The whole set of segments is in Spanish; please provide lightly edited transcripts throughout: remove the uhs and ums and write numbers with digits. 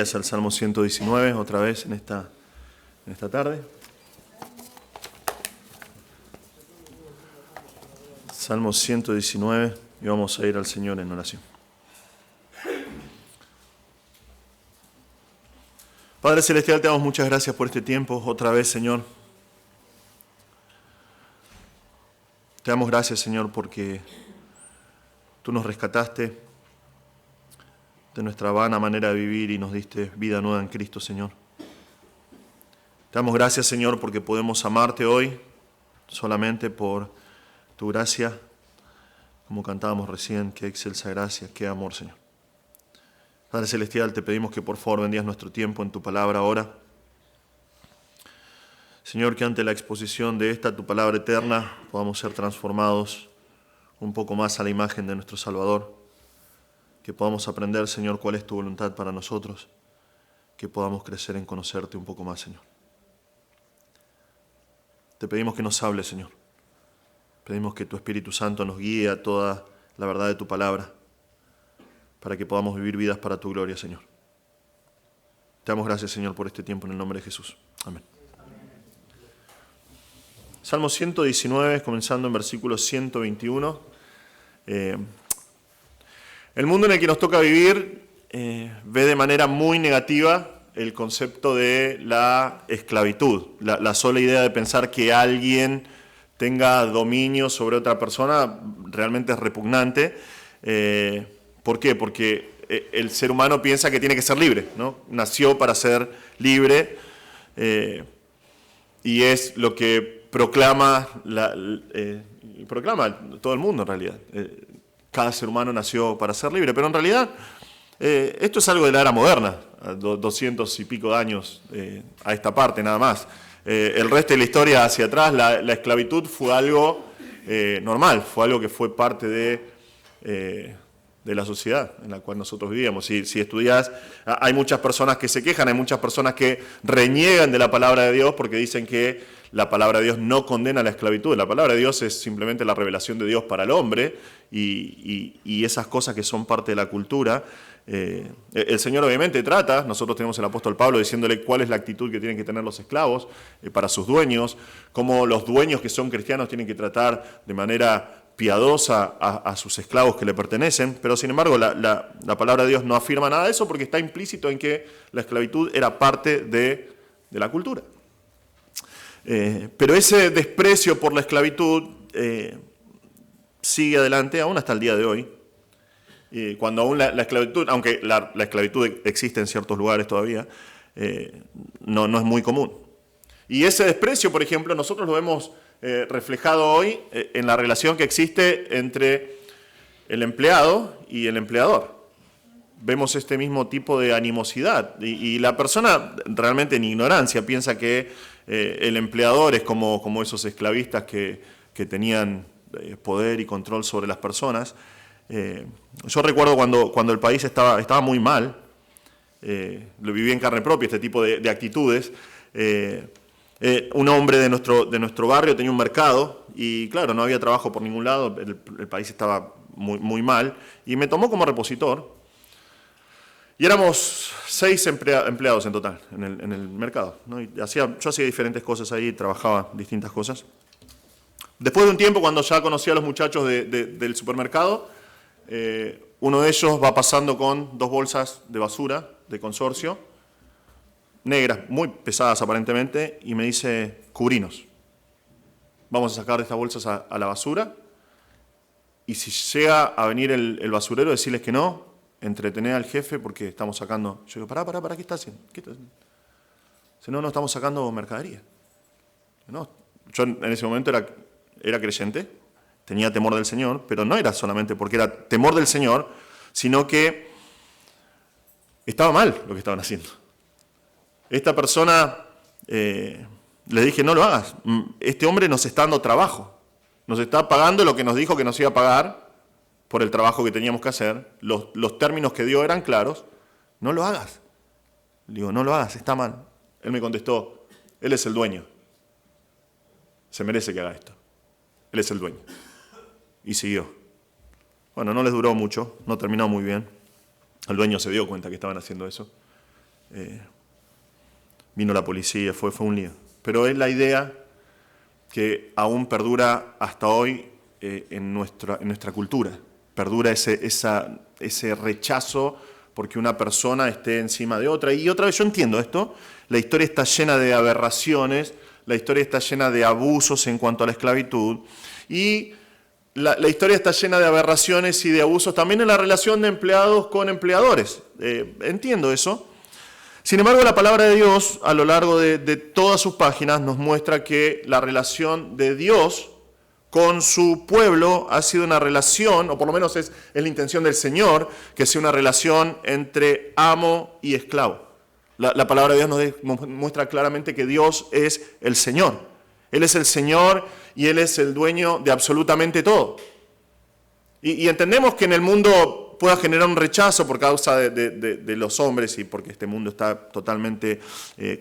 Es el Salmo 119, otra vez en esta tarde. Salmo 119, y vamos a ir al Señor en oración. Padre Celestial, te damos muchas gracias por este tiempo, otra vez, Señor. Te damos gracias, Señor, porque tú nos rescataste de nuestra vana manera de vivir y nos diste vida nueva en Cristo, Señor. Te damos gracias, Señor, porque podemos amarte hoy solamente por tu gracia, como cantábamos recién, qué excelsa gracia, qué amor, Señor. Padre Celestial, te pedimos que por favor bendigas nuestro tiempo en tu palabra ahora. Señor, que ante la exposición de tu palabra eterna, podamos ser transformados un poco más a la imagen de nuestro Salvador. Que podamos aprender, Señor, cuál es tu voluntad para nosotros. Que podamos crecer en conocerte un poco más, Señor. Te pedimos que nos hables, Señor. Pedimos que tu Espíritu Santo nos guíe a toda la verdad de tu palabra, para que podamos vivir vidas para tu gloria, Señor. Te damos gracias, Señor, por este tiempo en el nombre de Jesús. Amén. Salmo 119, comenzando en versículo 121. El mundo en el que nos toca vivir ve de manera muy negativa el concepto de la esclavitud. La sola idea de pensar que alguien tenga dominio sobre otra persona realmente es repugnante. ¿Por qué? Porque el ser humano piensa que tiene que ser libre, ¿no? Nació para ser libre y es lo que proclama todo el mundo en realidad. Cada ser humano nació para ser libre, pero en realidad esto es algo de la era moderna, 200 y pico de años a esta parte nada más. El resto de la historia hacia atrás, la esclavitud fue algo normal, fue algo que fue parte de la sociedad en la cual nosotros vivíamos. Si estudias, hay muchas personas que se quejan, hay muchas personas que reniegan de la palabra de Dios porque dicen que la palabra de Dios no condena la esclavitud. La palabra de Dios es simplemente la revelación de Dios para el hombre y esas cosas que son parte de la cultura. El Señor obviamente trata, nosotros tenemos el apóstol Pablo diciéndole cuál es la actitud que tienen que tener los esclavos para sus dueños, cómo los dueños que son cristianos tienen que tratar de manera piadosa a sus esclavos que le pertenecen, pero sin embargo la palabra de Dios no afirma nada de eso porque está implícito en que la esclavitud era parte de la cultura. Pero ese desprecio por la esclavitud sigue adelante aún hasta el día de hoy. Cuando aún la esclavitud, aunque la esclavitud existe en ciertos lugares todavía, no es muy común. Y ese desprecio, por ejemplo, nosotros lo vemos reflejado hoy en la relación que existe entre el empleado y el empleador. Vemos este mismo tipo de animosidad y la persona realmente en ignorancia piensa que el empleador es como esos esclavistas que tenían poder y control sobre las personas. Yo recuerdo cuando el país estaba muy mal, lo viví en carne propia, este tipo de actitudes. Un hombre de nuestro barrio tenía un mercado y claro, no había trabajo por ningún lado, el país estaba muy mal y me tomó como repositor. Y éramos 6 empleados en total en el mercado, ¿no? Y yo hacía diferentes cosas ahí, trabajaba distintas cosas. Después de un tiempo, cuando ya conocía a los muchachos del supermercado, uno de ellos va pasando con 2 bolsas de basura de consorcio, negras, muy pesadas aparentemente, y me dice, cubrinos. Vamos a sacar de estas bolsas a la basura, y si llega a venir el basurero, decirles que no, entretener al jefe porque estamos sacando. Yo digo, pará, ¿qué está haciendo? Dice, no, estamos sacando mercadería. No, yo en ese momento era creyente, tenía temor del Señor, pero no era solamente porque era temor del Señor, sino que estaba mal lo que estaban haciendo. Esta persona, le dije, no lo hagas, este hombre nos está dando trabajo, nos está pagando lo que nos dijo que nos iba a pagar, por el trabajo que teníamos que hacer, los términos que dio eran claros, no lo hagas. Le digo, no lo hagas, está mal. Él me contestó, él es el dueño. Se merece que haga esto. Él es el dueño. Y siguió. Bueno, no les duró mucho, no terminó muy bien. El dueño se dio cuenta que estaban haciendo eso. vino la policía, fue un lío. Pero es la idea que aún perdura hasta hoy en nuestra cultura. Perdura ese rechazo porque una persona esté encima de otra. Y otra vez yo entiendo esto, la historia está llena de aberraciones, la historia está llena de abusos en cuanto a la esclavitud, y la historia está llena de aberraciones y de abusos también en la relación de empleados con empleadores. Entiendo eso. Sin embargo, la palabra de Dios, a lo largo de todas sus páginas, nos muestra que la relación de Dios con su pueblo ha sido una relación, o por lo menos es la intención del Señor, que sea una relación entre amo y esclavo. La palabra de Dios nos muestra claramente que Dios es el Señor. Él es el Señor y Él es el dueño de absolutamente todo. Y entendemos que en el mundo pueda generar un rechazo por causa de los hombres y porque este mundo está totalmente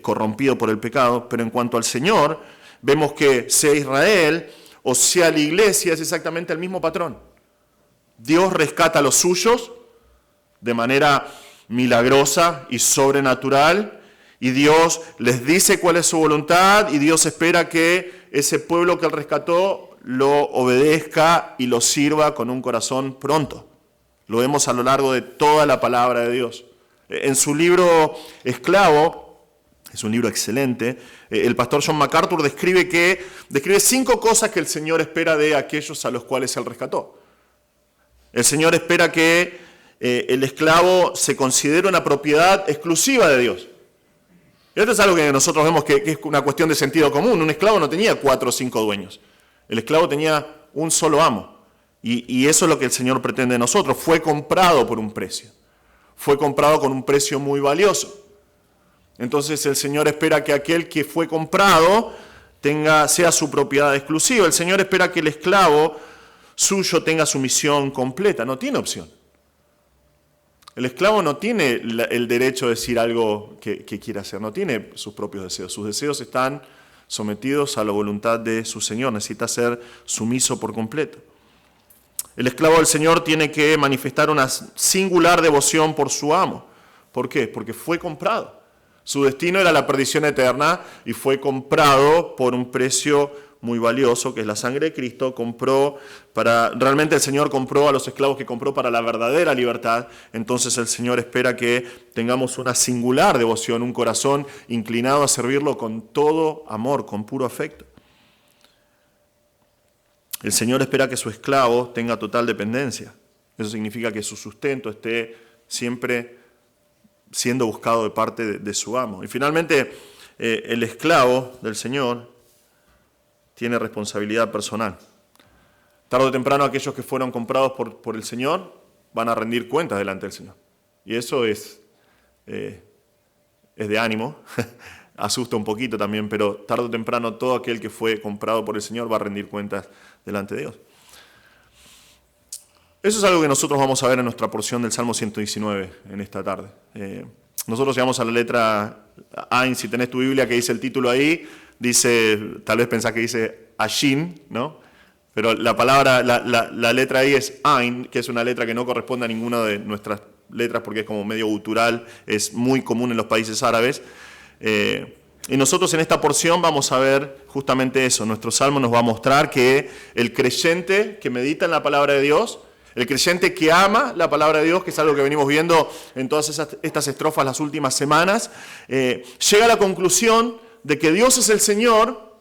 corrompido por el pecado, pero en cuanto al Señor, vemos que sea Israel o sea la iglesia, es exactamente el mismo patrón. Dios rescata a los suyos de manera milagrosa y sobrenatural, y Dios les dice cuál es su voluntad, y Dios espera que ese pueblo que Él rescató lo obedezca y lo sirva con un corazón pronto. Lo vemos a lo largo de toda la palabra de Dios. En su libro Esclavo, es un libro excelente, el pastor John MacArthur describe 5 cosas que el Señor espera de aquellos a los cuales Él rescató. El Señor espera que el esclavo se considere una propiedad exclusiva de Dios. Y esto es algo que nosotros vemos que es una cuestión de sentido común. Un esclavo no tenía 4 o 5 dueños. El esclavo tenía un solo amo. Y eso es lo que el Señor pretende de nosotros. Fue comprado por un precio. Fue comprado con un precio muy valioso. Entonces el Señor espera que aquel que fue comprado sea su propiedad exclusiva. El Señor espera que el esclavo suyo tenga su misión completa. No tiene opción. El esclavo no tiene el derecho de decir algo que quiera hacer. No tiene sus propios deseos. Sus deseos están sometidos a la voluntad de su Señor. Necesita ser sumiso por completo. El esclavo del Señor tiene que manifestar una singular devoción por su amo. ¿Por qué? Porque fue comprado. Su destino era la perdición eterna y fue comprado por un precio muy valioso, que es la sangre de Cristo. Realmente el Señor compró a los esclavos que compró para la verdadera libertad. Entonces el Señor espera que tengamos una singular devoción, un corazón inclinado a servirlo con todo amor, con puro afecto. El Señor espera que su esclavo tenga total dependencia. Eso significa que su sustento esté siempre siendo buscado de parte de su amo. Y finalmente, el esclavo del Señor tiene responsabilidad personal. Tarde o temprano aquellos que fueron comprados por el Señor van a rendir cuentas delante del Señor. Y eso es de ánimo, asusta un poquito también, pero tarde o temprano todo aquel que fue comprado por el Señor va a rendir cuentas delante de Dios. Eso es algo que nosotros vamos a ver en nuestra porción del Salmo 119 en esta tarde. Nosotros llegamos a la letra Ain. Si tenés tu Biblia que dice el título ahí, dice, tal vez pensás que dice Ashin, ¿no? Pero la palabra, la letra ahí es Ain, que es una letra que no corresponde a ninguna de nuestras letras porque es como medio gutural, es muy común en los países árabes. Y nosotros en esta porción vamos a ver justamente eso. Nuestro Salmo nos va a mostrar que el creyente que medita en la palabra de Dios, el creyente que ama la palabra de Dios, que es algo que venimos viendo en todas estas estrofas las últimas semanas, llega a la conclusión de que Dios es el Señor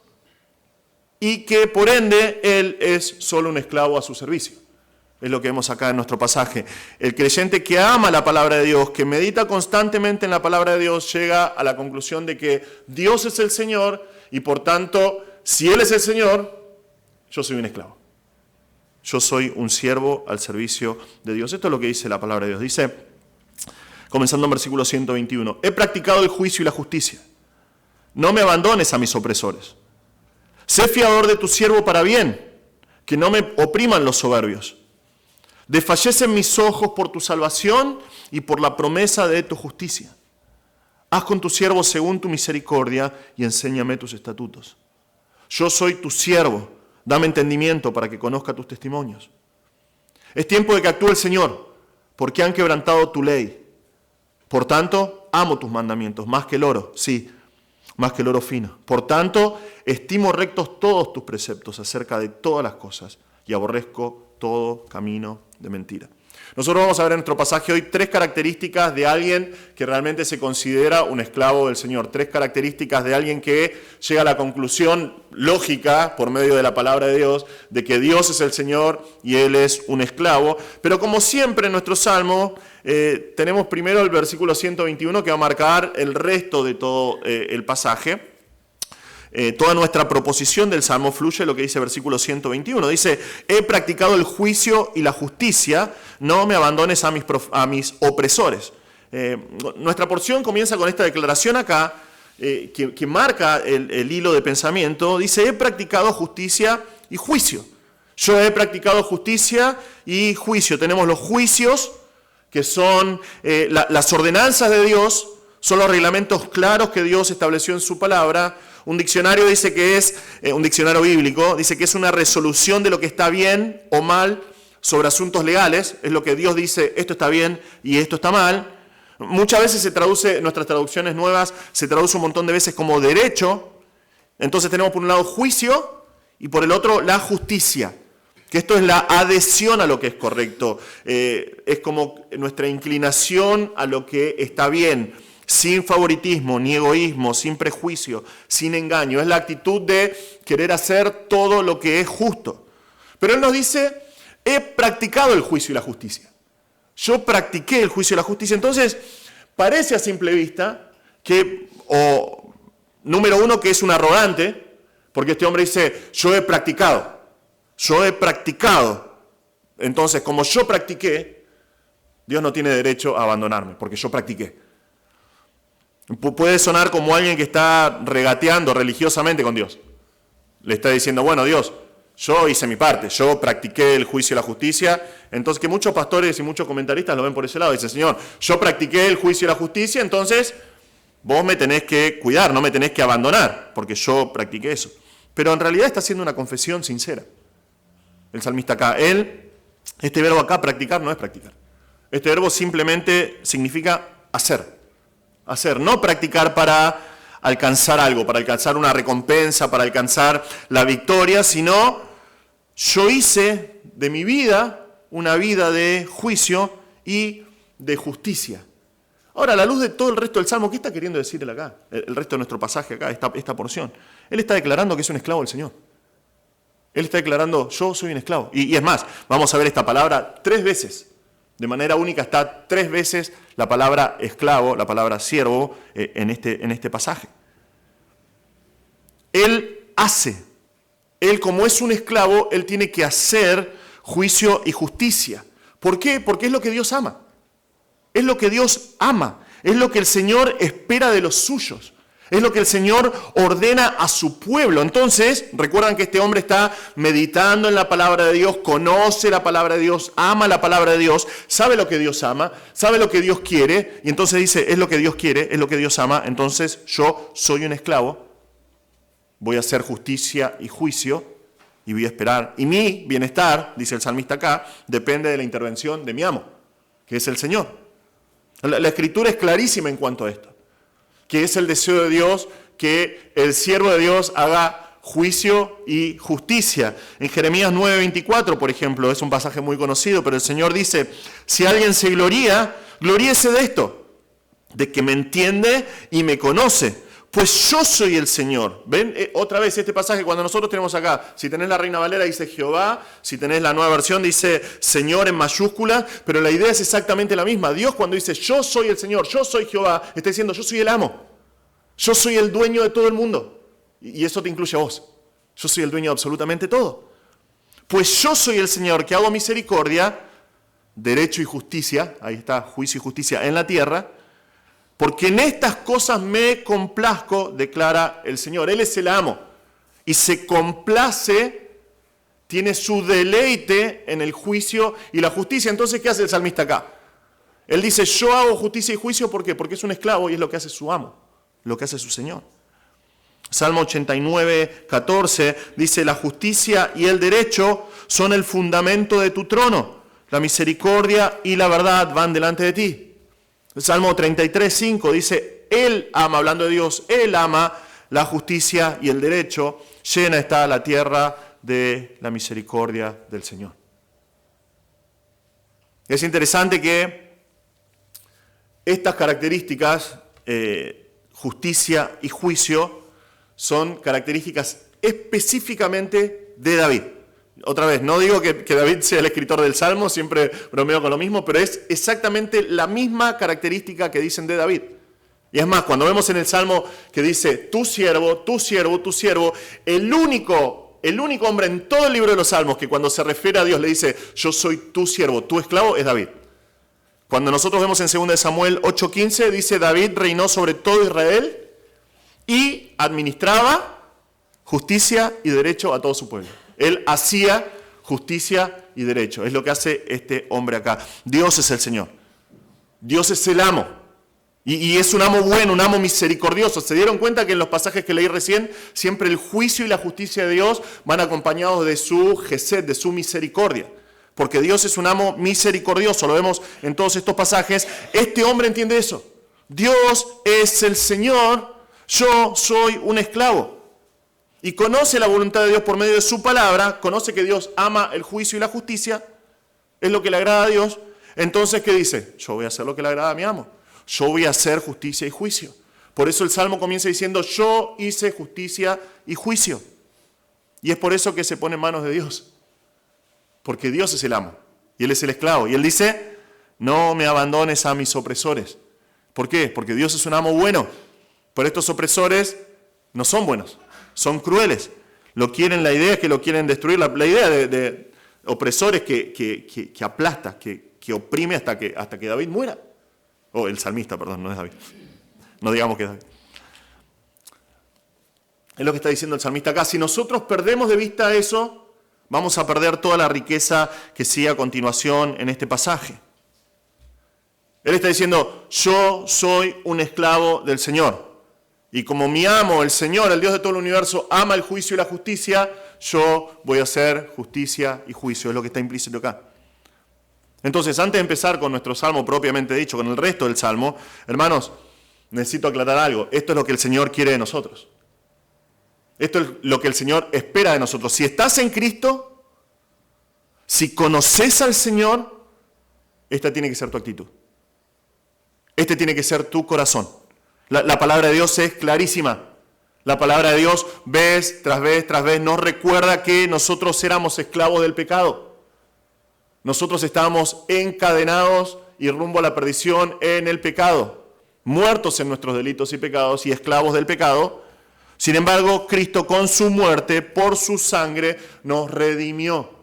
y que por ende Él es solo un esclavo a su servicio. Es lo que vemos acá en nuestro pasaje. El creyente que ama la palabra de Dios, que medita constantemente en la palabra de Dios, llega a la conclusión de que Dios es el Señor y por tanto, si Él es el Señor, yo soy un esclavo. Yo soy un siervo al servicio de Dios. Esto es lo que dice la palabra de Dios. Dice, comenzando en versículo 121, he practicado el juicio y la justicia. No me abandones a mis opresores. Sé fiador de tu siervo para bien, que no me opriman los soberbios. Desfallecen mis ojos por tu salvación y por la promesa de tu justicia. Haz con tu siervo según tu misericordia y enséñame tus estatutos. Yo soy tu siervo. Dame entendimiento para que conozca tus testimonios. Es tiempo de que actúe el Señor, porque han quebrantado tu ley. Por tanto, amo tus mandamientos, más que el oro, sí, más que el oro fino. Por tanto, estimo rectos todos tus preceptos acerca de todas las cosas y aborrezco todo camino de mentira. Nosotros vamos a ver en nuestro pasaje hoy 3 características de alguien que realmente se considera un esclavo del Señor. 3 características de alguien que llega a la conclusión lógica, por medio de la palabra de Dios, de que Dios es el Señor y Él es un esclavo. Pero como siempre en nuestro Salmo, tenemos primero el versículo 121 que va a marcar el resto de todo el pasaje. Toda nuestra proposición del Salmo fluye lo que dice el versículo 121. Dice, he practicado el juicio y la justicia, no me abandones a mis opresores. Nuestra porción comienza con esta declaración acá, que marca el hilo de pensamiento. Dice, he practicado justicia y juicio. Yo he practicado justicia y juicio. Tenemos los juicios, que son las ordenanzas de Dios, son los reglamentos claros que Dios estableció en su palabra. Un diccionario dice que es, un diccionario bíblico, dice que es una resolución de lo que está bien o mal sobre asuntos legales. Es lo que Dios dice, esto está bien y esto está mal. Muchas veces se traduce, en nuestras traducciones nuevas, se traduce un montón de veces como derecho. Entonces tenemos por un lado juicio y por el otro la justicia. Que esto es la adhesión a lo que es correcto. Es como nuestra inclinación a lo que está bien, sin favoritismo, ni egoísmo, sin prejuicio, sin engaño. Es la actitud de querer hacer todo lo que es justo. Pero Él nos dice, he practicado el juicio y la justicia. Yo practiqué el juicio y la justicia. Entonces, parece a simple vista que, número uno, que es un arrogante, porque este hombre dice, yo he practicado. Entonces, como yo practiqué, Dios no tiene derecho a abandonarme, porque yo practiqué. Puede sonar como alguien que está regateando religiosamente con Dios. Le está diciendo, bueno, Dios, yo hice mi parte, yo practiqué el juicio y la justicia. Entonces, que muchos pastores y muchos comentaristas lo ven por ese lado. Dicen, Señor, yo practiqué el juicio y la justicia, entonces vos me tenés que cuidar, no me tenés que abandonar, porque yo practiqué eso. Pero en realidad está haciendo una confesión sincera. El salmista acá, este verbo acá, practicar, no es practicar. Este verbo simplemente significa hacer. Hacer, no practicar para alcanzar algo, para alcanzar una recompensa, para alcanzar la victoria, sino yo hice de mi vida una vida de juicio y de justicia. Ahora, a la luz de todo el resto del Salmo, ¿qué está queriendo decir él acá? El resto de nuestro pasaje acá, esta porción. Él está declarando que es un esclavo del Señor. Él está declarando, yo soy un esclavo. Y es más, vamos a ver esta palabra 3 veces. De manera única está 3 veces la palabra esclavo, la palabra siervo en este pasaje. Él hace. Él, como es un esclavo, él tiene que hacer juicio y justicia. ¿Por qué? Porque es lo que Dios ama. Es lo que Dios ama. Es lo que el Señor espera de los suyos. Es lo que el Señor ordena a su pueblo. Entonces, recuerdan que este hombre está meditando en la palabra de Dios, conoce la palabra de Dios, ama la palabra de Dios, sabe lo que Dios ama, sabe lo que Dios quiere, y entonces dice, es lo que Dios quiere, es lo que Dios ama, entonces yo soy un esclavo, voy a hacer justicia y juicio, y voy a esperar. Y mi bienestar, dice el salmista acá, depende de la intervención de mi amo, que es el Señor. La Escritura es clarísima en cuanto a esto, que es el deseo de Dios que el siervo de Dios haga juicio y justicia. En Jeremías 9:24, por ejemplo, es un pasaje muy conocido, pero el Señor dice, si alguien se gloría, gloríese de esto, de que me entiende y me conoce, pues yo soy el Señor. ¿Ven? Otra vez este pasaje, cuando nosotros tenemos acá, si tenés la Reina Valera dice Jehová, si tenés la Nueva Versión dice Señor en mayúscula, pero la idea es exactamente la misma. Dios cuando dice yo soy el Señor, yo soy Jehová, está diciendo yo soy el amo, yo soy el dueño de todo el mundo. Y eso te incluye a vos. Yo soy el dueño de absolutamente todo. Pues yo soy el Señor que hago misericordia, derecho y justicia, ahí está, juicio y justicia en la tierra, porque en estas cosas me complazco, declara el Señor. Él es el amo y se complace, tiene su deleite en el juicio y la justicia. Entonces, ¿qué hace el salmista acá? Él dice, yo hago justicia y juicio, ¿por qué? Porque es un esclavo y es lo que hace su amo, lo que hace su Señor. Salmo 89:14 dice, la justicia y el derecho son el fundamento de tu trono, la misericordia y la verdad van delante de ti. El Salmo 33:5 dice, Él ama, hablando de Dios, Él ama la justicia y el derecho, llena está la tierra de la misericordia del Señor. Es interesante que estas características, justicia y juicio, son características específicamente de David. Otra vez, no digo que David sea el escritor del Salmo, siempre bromeo con lo mismo, pero es exactamente la misma característica que dicen de David. Y es más, cuando vemos en el Salmo que dice, tu siervo, tu siervo, tu siervo, el único hombre en todo el libro de los Salmos que cuando se refiere a Dios le dice, yo soy tu siervo, tu esclavo, es David. Cuando nosotros vemos en 2 Samuel 8:15, dice, David reinó sobre todo Israel y administraba justicia y derecho a todo su pueblo. Él hacía justicia y derecho. Es lo que hace este hombre acá. Dios es el Señor. Dios es el amo. Y es un amo bueno, un amo misericordioso. ¿Se dieron cuenta que en los pasajes que leí recién, siempre el juicio y la justicia de Dios van acompañados de su gesed, de su misericordia? Porque Dios es un amo misericordioso. Lo vemos en todos estos pasajes. Este hombre entiende eso. Dios es el Señor. Yo soy un esclavo. Y conoce la voluntad de Dios por medio de su palabra, conoce que Dios ama el juicio y la justicia, es lo que le agrada a Dios. Entonces, ¿qué dice? Yo voy a hacer lo que le agrada a mi amo. Yo voy a hacer justicia y juicio. Por eso el Salmo comienza diciendo, yo hice justicia y juicio. Y es por eso que se pone en manos de Dios. Porque Dios es el amo y Él es el esclavo. Y Él dice, no me abandones a mis opresores. ¿Por qué? Porque Dios es un amo bueno. Pero estos opresores no son buenos. Son crueles. La idea es que lo quieren destruir. La idea de opresores que aplasta, que oprime hasta que David muera. El salmista, perdón, no es David. No digamos que es David. Es lo que está diciendo el salmista acá. Si nosotros perdemos de vista eso, vamos a perder toda la riqueza que sigue a continuación en este pasaje. Él está diciendo, yo soy un esclavo del Señor. Y como mi amo, el Señor, el Dios de todo el universo, ama el juicio y la justicia, yo voy a hacer justicia y juicio. Es lo que está implícito acá. Entonces, antes de empezar con nuestro salmo propiamente dicho, con el resto del salmo, hermanos, necesito aclarar algo. Esto es lo que el Señor quiere de nosotros. Esto es lo que el Señor espera de nosotros. Si estás en Cristo, si conoces al Señor, esta tiene que ser tu actitud. Este tiene que ser tu corazón. La palabra de Dios es clarísima. La palabra de Dios, vez tras vez, nos recuerda que nosotros éramos esclavos del pecado. Nosotros estábamos encadenados y rumbo a la perdición en el pecado, muertos en nuestros delitos y pecados y esclavos del pecado. Sin embargo, Cristo con su muerte, por su sangre, nos redimió.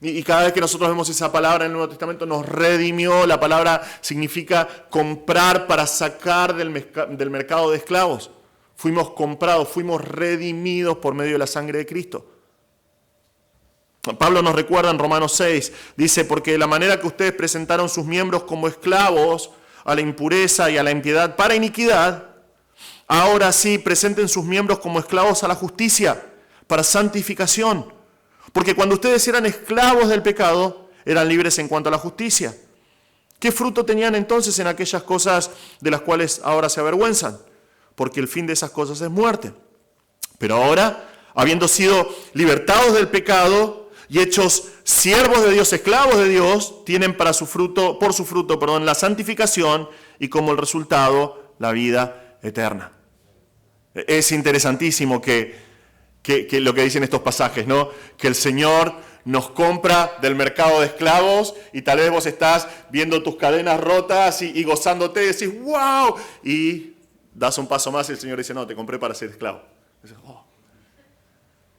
Y cada vez que nosotros vemos esa palabra en el Nuevo Testamento, nos redimió. La palabra significa comprar para sacar del mercado de esclavos. Fuimos comprados, fuimos redimidos por medio de la sangre de Cristo. Pablo nos recuerda en Romanos 6, dice, porque de la manera que ustedes presentaron sus miembros como esclavos a la impureza y a la impiedad para iniquidad, ahora sí presenten sus miembros como esclavos a la justicia, para santificación. Porque cuando ustedes eran esclavos del pecado, eran libres en cuanto a la justicia. ¿Qué fruto tenían entonces en aquellas cosas de las cuales ahora se avergüenzan? Porque el fin de esas cosas es muerte. Pero ahora, habiendo sido libertados del pecado y hechos siervos de Dios, esclavos de Dios, tienen por su fruto, la santificación y como el resultado, la vida eterna. Es interesantísimo que lo que dicen estos pasajes, ¿no? Que el Señor nos compra del mercado de esclavos y tal vez vos estás viendo tus cadenas rotas y gozándote y decís, ¡wow! Y das un paso más y el Señor dice, no, te compré para ser esclavo. Y dices, oh.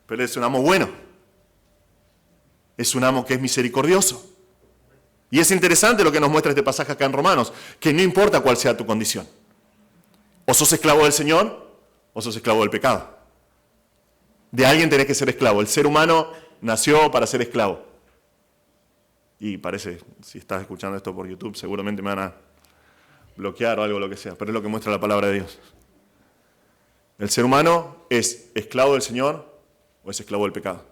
Pero es un amo bueno. Es un amo que es misericordioso. Y es interesante lo que nos muestra este pasaje acá en Romanos, que no importa cuál sea tu condición. O sos esclavo del Señor o sos esclavo del pecado. De alguien tenés que ser esclavo. El ser humano nació para ser esclavo. Y parece, si estás escuchando esto por YouTube, seguramente me van a bloquear o algo, lo que sea. Pero es lo que muestra la palabra de Dios. El ser humano es esclavo del Señor o es esclavo del pecado.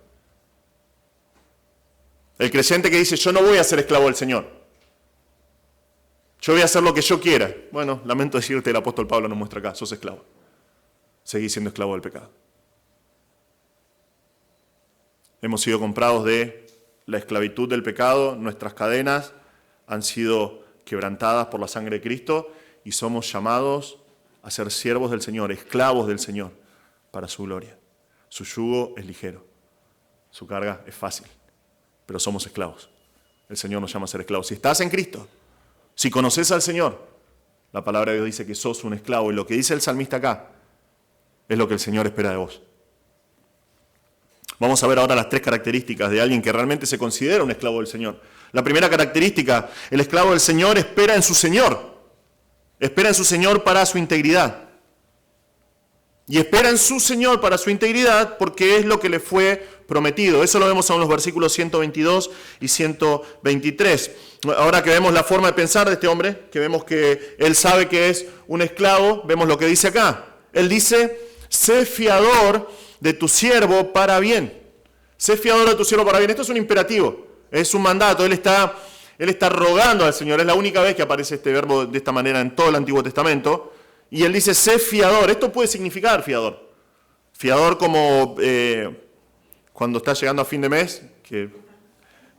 El creyente que dice, yo no voy a ser esclavo del Señor. Yo voy a hacer lo que yo quiera. Bueno, lamento decirte, el apóstol Pablo nos muestra acá, sos esclavo. Seguís siendo esclavo del pecado. Hemos sido comprados de la esclavitud del pecado, nuestras cadenas han sido quebrantadas por la sangre de Cristo y somos llamados a ser siervos del Señor, esclavos del Señor, para su gloria. Su yugo es ligero, su carga es fácil, pero somos esclavos. El Señor nos llama a ser esclavos. Si estás en Cristo, si conoces al Señor, la palabra de Dios dice que sos un esclavo, y lo que dice el salmista acá es lo que el Señor espera de vos. Vamos a ver ahora las 3 características de alguien que realmente se considera un esclavo del Señor. La primera característica, el esclavo del Señor espera en su Señor. Espera en su Señor para su integridad. Y espera en su Señor para su integridad porque es lo que le fue prometido. Eso lo vemos en los versículos 122 y 123. Ahora que vemos la forma de pensar de este hombre, que vemos que él sabe que es un esclavo, vemos lo que dice acá. Él dice, sé fiador de tu siervo para bien. Sé fiador de tu siervo para bien. Esto es un imperativo, es un mandato. Él está rogando al Señor. Es la única vez que aparece este verbo de esta manera en todo el Antiguo Testamento. Y él dice, sé fiador. Esto puede significar fiador. Fiador como cuando estás llegando a fin de mes, que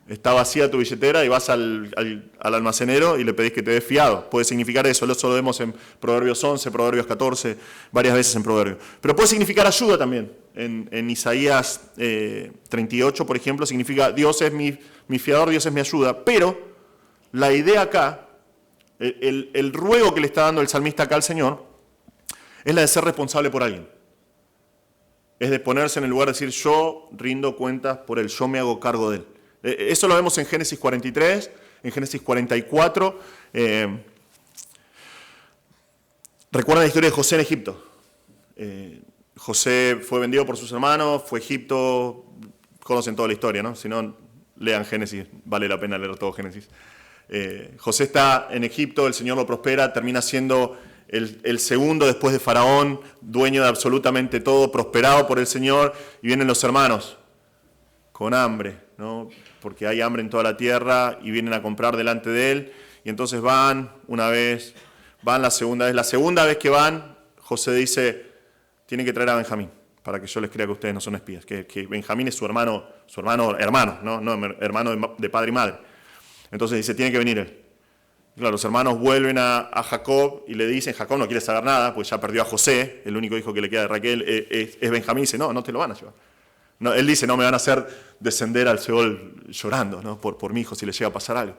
está vacía tu billetera y vas al almacenero y le pedís que te dé fiado. Puede significar eso. Eso lo vemos en Proverbios 11, Proverbios 14, varias veces en Proverbios. Pero puede significar ayuda también. En Isaías 38, por ejemplo, significa Dios es mi fiador, Dios es mi ayuda. Pero la idea acá, el ruego que le está dando el salmista acá al Señor, es la de ser responsable por alguien. Es de ponerse en el lugar de decir, yo rindo cuentas por él, yo me hago cargo de él. Eso lo vemos en Génesis 43, en Génesis 44. ¿Recuerdan la historia de José en Egipto? José fue vendido por sus hermanos, fue a Egipto, conocen toda la historia, ¿no? Si no, lean Génesis, vale la pena leer todo Génesis. José está en Egipto, el Señor lo prospera, termina siendo el segundo después de Faraón, dueño de absolutamente todo, prosperado por el Señor, y vienen los hermanos con hambre, ¿no? Porque hay hambre en toda la tierra y vienen a comprar delante de él, y entonces van una vez, van la segunda vez que van, José dice, tienen que traer a Benjamín, para que yo les crea que ustedes no son espías, que Benjamín es su hermano, no hermano de padre y madre. Entonces dice, tiene que venir él. Claro, los hermanos vuelven a Jacob y le dicen, Jacob no quiere saber nada, pues ya perdió a José, el único hijo que le queda de Raquel es Benjamín, dice, no te lo van a llevar. No, él dice, no me van a hacer descender al Seol llorando, ¿no? por mi hijo si le llega a pasar algo.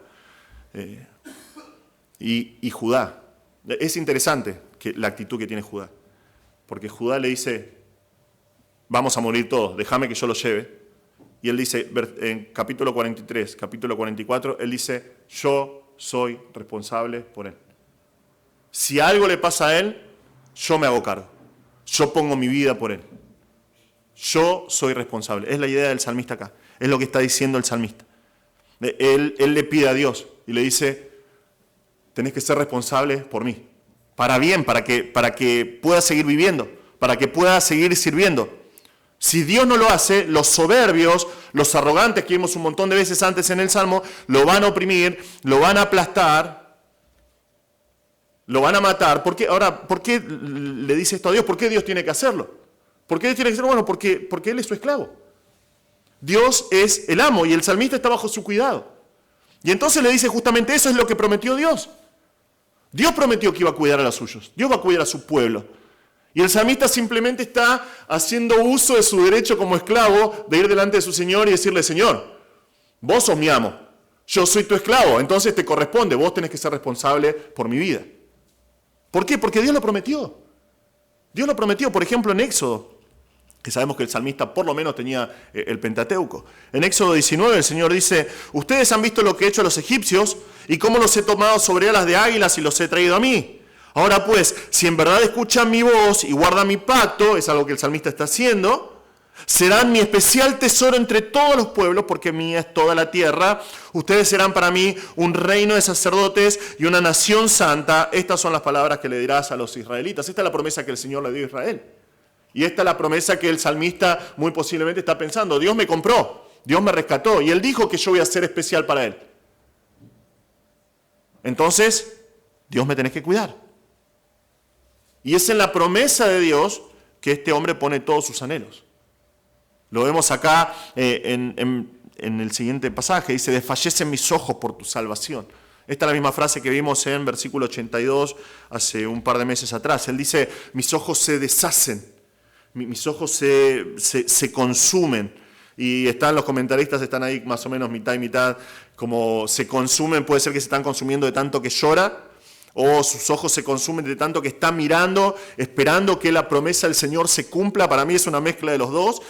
Y Judá, es interesante la actitud que tiene Judá, porque Judá le dice, vamos a morir todos, déjame que yo lo lleve. Y él dice, en capítulo 43, capítulo 44, él dice, yo soy responsable por él. Si algo le pasa a él, yo me hago cargo. Yo pongo mi vida por él. Yo soy responsable. Es la idea del salmista acá. Es lo que está diciendo el salmista. Él le pide a Dios y le dice, tenés que ser responsable por mí. Para bien, para que pueda seguir viviendo, para que pueda seguir sirviendo. Si Dios no lo hace, los soberbios, los arrogantes que vimos un montón de veces antes en el Salmo, lo van a oprimir, lo van a aplastar, lo van a matar. Ahora, ¿por qué le dice esto a Dios? ¿Por qué Dios tiene que hacerlo? ¿Por qué Dios tiene que hacerlo? Bueno, porque Él es su esclavo. Dios es el amo y el salmista está bajo su cuidado. Y entonces le dice justamente eso es lo que prometió Dios. Dios prometió que iba a cuidar a los suyos. Dios va a cuidar a su pueblo. Y el salmista simplemente está haciendo uso de su derecho como esclavo de ir delante de su Señor y decirle, Señor, vos sos mi amo, yo soy tu esclavo, entonces te corresponde, vos tenés que ser responsable por mi vida. ¿Por qué? Porque Dios lo prometió. Dios lo prometió, por ejemplo, en Éxodo, que sabemos que el salmista por lo menos tenía el Pentateuco. En Éxodo 19 el Señor dice, ustedes han visto lo que he hecho a los egipcios y cómo los he tomado sobre alas de águilas y los he traído a mí. Ahora pues, si en verdad escuchan mi voz y guardan mi pacto, es algo que el salmista está haciendo, serán mi especial tesoro entre todos los pueblos, porque mía es toda la tierra. Ustedes serán para mí un reino de sacerdotes y una nación santa. Estas son las palabras que le dirás a los israelitas. Esta es la promesa que el Señor le dio a Israel. Y esta es la promesa que el salmista muy posiblemente está pensando. Dios me compró, Dios me rescató y Él dijo que yo voy a ser especial para Él. Entonces, Dios me tenés que cuidar. Y es en la promesa de Dios que este hombre pone todos sus anhelos. Lo vemos acá en el siguiente pasaje. Dice, desfallecen mis ojos por tu salvación. Esta es la misma frase que vimos en versículo 82 hace un par de meses atrás. Él dice, mis ojos se deshacen, mis ojos se consumen. Y los comentaristas están ahí más o menos mitad y mitad, como se consumen, puede ser que se están consumiendo de tanto que llora, o sus ojos se consumen de tanto que está mirando, esperando que la promesa del Señor se cumpla. Para mí es una mezcla de los dos.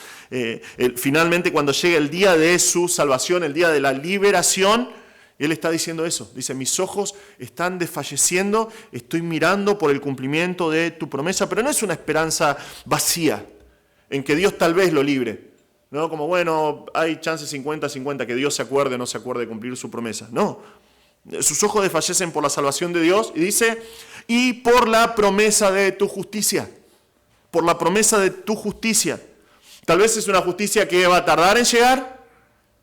Finalmente, cuando llega el día de su salvación, el día de la liberación, Él está diciendo eso. Dice, mis ojos están desfalleciendo, estoy mirando por el cumplimiento de tu promesa, pero no es una esperanza vacía, en que Dios tal vez lo libre. ¿No? Como, bueno, hay chances 50-50 que Dios se acuerde o no se acuerde de cumplir su promesa. No. Sus ojos desfallecen por la salvación de Dios, y dice, y por la promesa de tu justicia. Por la promesa de tu justicia. Tal vez es una justicia que va a tardar en llegar,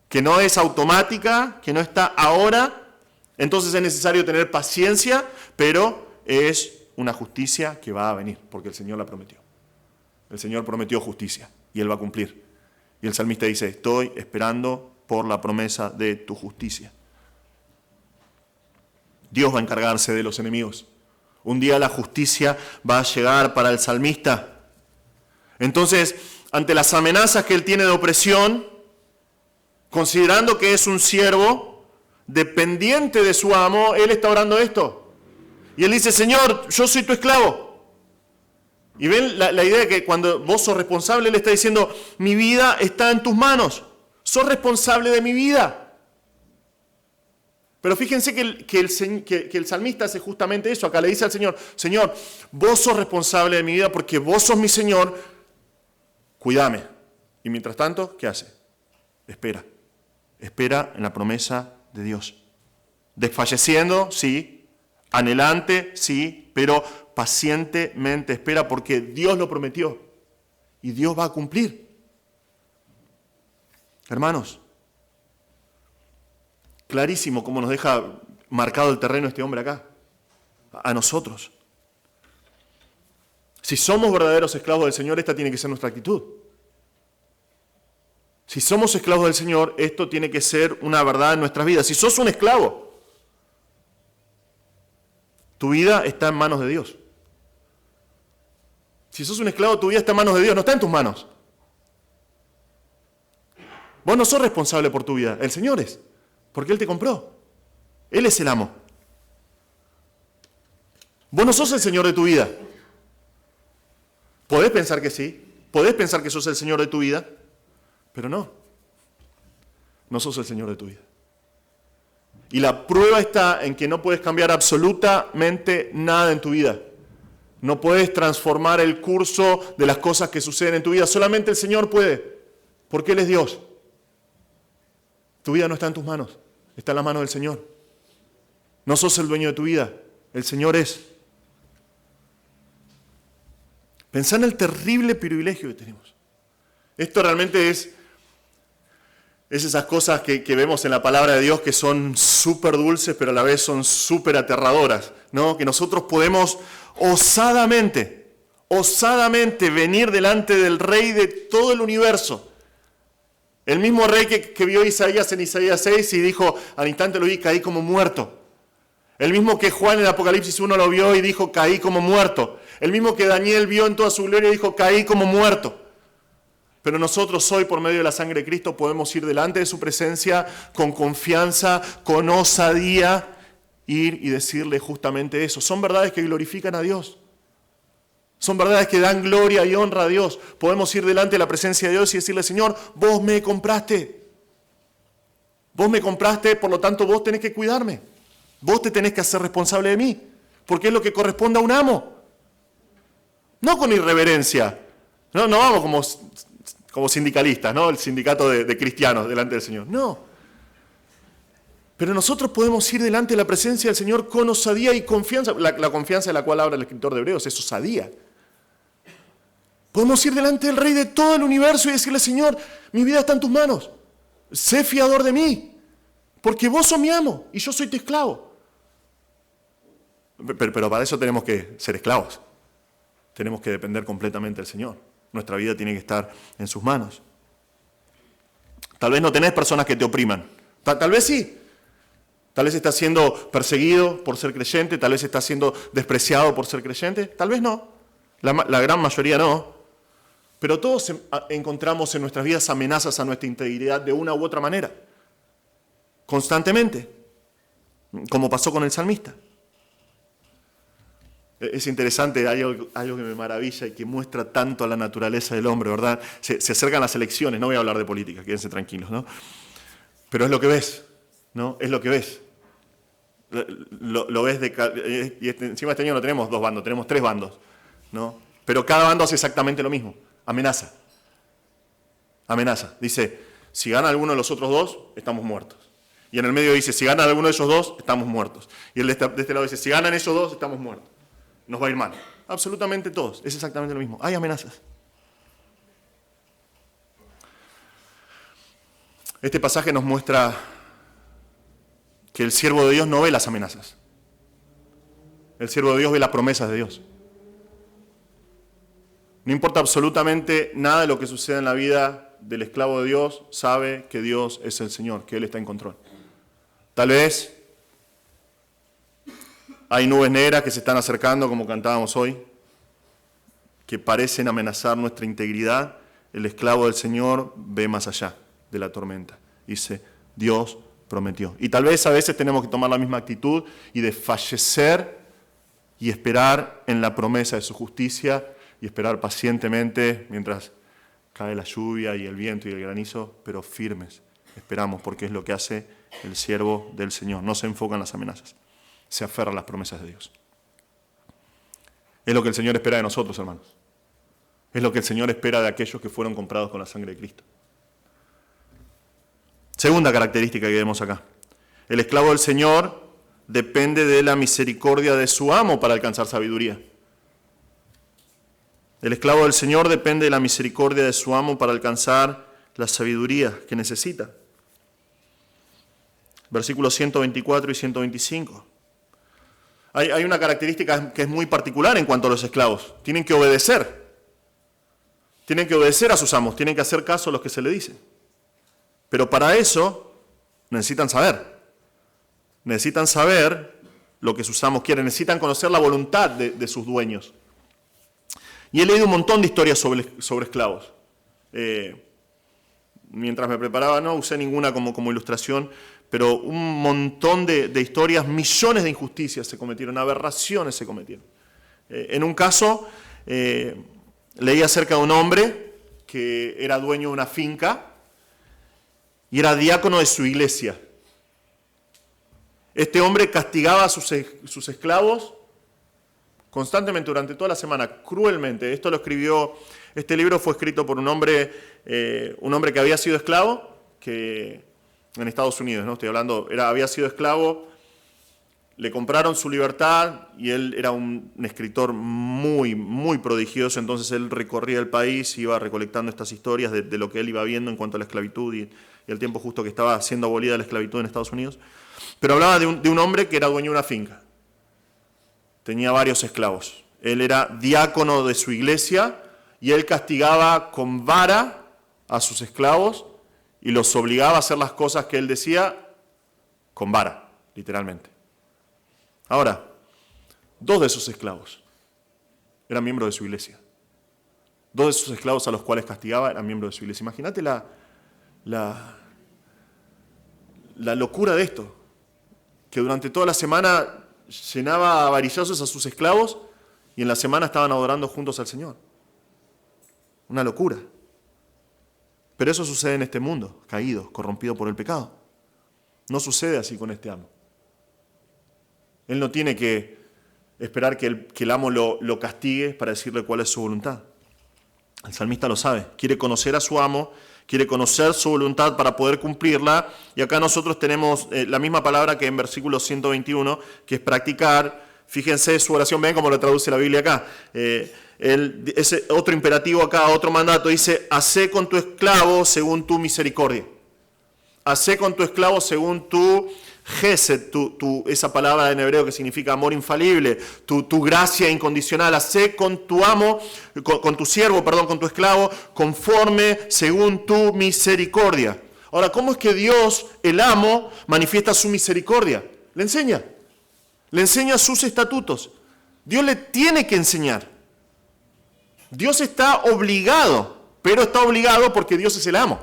que no es automática, que no está ahora. Entonces es necesario tener paciencia, pero es una justicia que va a venir, porque el Señor la prometió. El Señor prometió justicia, y Él va a cumplir. Y el salmista dice, estoy esperando por la promesa de tu justicia. Dios va a encargarse de los enemigos. Un día la justicia va a llegar para el salmista. Entonces, ante las amenazas que él tiene de opresión, considerando que es un siervo dependiente de su amo, él está orando esto. Y él dice, Señor, yo soy tu esclavo. Y ven la idea de que cuando vos sos responsable, él está diciendo, mi vida está en tus manos. Sos responsable de mi vida. Pero fíjense que el salmista hace justamente eso. Acá le dice al Señor, Señor, vos sos responsable de mi vida porque vos sos mi Señor, cuídame. Y mientras tanto, ¿qué hace? Espera. Espera en la promesa de Dios. Desfalleciendo, sí. Anhelante, sí. Pero pacientemente espera porque Dios lo prometió. Y Dios va a cumplir. Hermanos, clarísimo cómo nos deja marcado el terreno este hombre acá, a nosotros. Si somos verdaderos esclavos del Señor, esta tiene que ser nuestra actitud. Si somos esclavos del Señor, esto tiene que ser una verdad en nuestras vidas. Si sos un esclavo, tu vida está en manos de Dios. Si sos un esclavo, tu vida está en manos de Dios, no está en tus manos. Vos no sos responsable por tu vida, el Señor es. Porque Él te compró. Él es el amo. Vos no sos el Señor de tu vida. Podés pensar que sí. Podés pensar que sos el Señor de tu vida. Pero no. No sos el Señor de tu vida. Y la prueba está en que no puedes cambiar absolutamente nada en tu vida. No puedes transformar el curso de las cosas que suceden en tu vida. Solamente el Señor puede. Porque Él es Dios. Tu vida no está en tus manos. Está en la mano del Señor. No sos el dueño de tu vida. El Señor es. Pensá en el terrible privilegio que tenemos. Esto realmente es esas cosas que vemos en la palabra de Dios que son súper dulces, pero a la vez son súper aterradoras, ¿no? Que nosotros podemos osadamente venir delante del Rey de todo el universo. El mismo rey que vio Isaías en Isaías 6 y dijo, al instante lo vi, caí como muerto. El mismo que Juan en Apocalipsis 1 lo vio y dijo, caí como muerto. El mismo que Daniel vio en toda su gloria y dijo, caí como muerto. Pero nosotros hoy, por medio de la sangre de Cristo, podemos ir delante de su presencia con confianza, con osadía, ir y decirle justamente eso. Son verdades que glorifican a Dios. Son verdades que dan gloria y honra a Dios. Podemos ir delante de la presencia de Dios y decirle, Señor, vos me compraste. Vos me compraste, por lo tanto vos tenés que cuidarme. Vos te tenés que hacer responsable de mí, porque es lo que corresponde a un amo. No con irreverencia. No vamos como sindicalistas, ¿no? El sindicato de cristianos delante del Señor. No. Pero nosotros podemos ir delante de la presencia del Señor con osadía y confianza. La confianza de la cual habla el escritor de Hebreos es osadía. Podemos ir delante del Rey de todo el universo y decirle, Señor, mi vida está en tus manos. Sé fiador de mí, porque vos sos mi amo y yo soy tu esclavo. Pero para eso tenemos que ser esclavos. Tenemos que depender completamente del Señor. Nuestra vida tiene que estar en sus manos. Tal vez no tenés personas que te opriman. Tal vez sí. Tal vez estás siendo perseguido por ser creyente, tal vez estás siendo despreciado por ser creyente, tal vez no. La gran mayoría no. Pero todos encontramos en nuestras vidas amenazas a nuestra integridad de una u otra manera. Constantemente. Como pasó con el salmista. Es interesante, hay algo que me maravilla y que muestra tanto a la naturaleza del hombre, ¿verdad? Se acercan las elecciones, no voy a hablar de política, quédense tranquilos, ¿no? Pero es lo que ves, ¿no? Es lo que ves. Lo ves y encima este año no tenemos 2 bandos, tenemos 3 bandos, ¿no? Pero cada bando hace exactamente lo mismo, amenaza. Amenaza, dice, si gana alguno de los otros 2, estamos muertos. Y en el medio dice, si gana alguno de esos 2, estamos muertos. Y el de este lado dice, si ganan esos 2, estamos muertos. Nos va a ir mal. Absolutamente todos. Es exactamente lo mismo. Hay amenazas. Este pasaje nos muestra que el siervo de Dios no ve las amenazas. El siervo de Dios ve las promesas de Dios. No importa absolutamente nada de lo que suceda en la vida del esclavo de Dios, sabe que Dios es el Señor, que Él está en control. Tal vez hay nubes negras que se están acercando, como cantábamos hoy, que parecen amenazar nuestra integridad. El esclavo del Señor ve más allá de la tormenta. Dice, Dios prometió. Y tal vez a veces tenemos que tomar la misma actitud y desfallecer y esperar en la promesa de su justicia y esperar pacientemente mientras cae la lluvia y el viento y el granizo, pero firmes. Esperamos porque es lo que hace el siervo del Señor. No se enfoca en las amenazas. Se aferra a las promesas de Dios. Es lo que el Señor espera de nosotros, hermanos. Es lo que el Señor espera de aquellos que fueron comprados con la sangre de Cristo. Segunda característica que vemos acá. El esclavo del Señor depende de la misericordia de su amo para alcanzar sabiduría. El esclavo del Señor depende de la misericordia de su amo para alcanzar la sabiduría que necesita. Versículos 124 y 125. Hay una característica que es muy particular en cuanto a los esclavos. Tienen que obedecer. Tienen que obedecer a sus amos. Tienen que hacer caso a los que se le dice. Pero para eso necesitan saber. Necesitan saber lo que sus amos quieren. Necesitan conocer la voluntad de sus dueños. Y he leído un montón de historias sobre esclavos. Mientras me preparaba, no usé ninguna como ilustración, pero un montón de historias, millones de injusticias se cometieron, aberraciones se cometieron. En un caso, leí acerca de un hombre que era dueño de una finca y era diácono de su iglesia. Este hombre castigaba a sus esclavos constantemente durante toda la semana, cruelmente. Este libro fue escrito por un hombre que había sido esclavo, que en Estados Unidos, ¿no? Estoy hablando, había sido esclavo, le compraron su libertad y él era un escritor muy, muy prodigioso, entonces él recorría el país, iba recolectando estas historias de lo que él iba viendo en cuanto a la esclavitud y el tiempo justo que estaba siendo abolida la esclavitud en Estados Unidos. Pero hablaba de un hombre que era dueño de una finca. Tenía varios esclavos. Él era diácono de su iglesia y él castigaba con vara a sus esclavos y los obligaba a hacer las cosas que él decía con vara, literalmente. Ahora, 2 de esos esclavos eran miembros de su iglesia. 2 de esos esclavos a los cuales castigaba eran miembros de su iglesia. Imagínate la locura de esto, que durante toda la semana llenaba a varillazos a sus esclavos y en la semana estaban adorando juntos al Señor. Una locura. Pero eso sucede en este mundo, caído, corrompido por el pecado. No sucede así con este amo. Él no tiene que esperar que el amo lo castigue para decirle cuál es su voluntad. El salmista lo sabe. Quiere conocer a su amo, quiere conocer su voluntad para poder cumplirla. Y acá nosotros tenemos la misma palabra que en versículo 121, que es practicar. Fíjense su oración, ven cómo lo traduce la Biblia acá. Ese otro imperativo acá, otro mandato, dice, hacé con tu esclavo según tu misericordia. Hacé con tu esclavo según tu Gesed, esa palabra en hebreo que significa amor infalible, tu gracia incondicional. Hacé con tu amo, con tu siervo, con tu esclavo, conforme según tu misericordia. Ahora, ¿cómo es que Dios, el amo, manifiesta su misericordia? Le enseña sus estatutos. Dios le tiene que enseñar. Dios está obligado, pero está obligado porque Dios es el amo.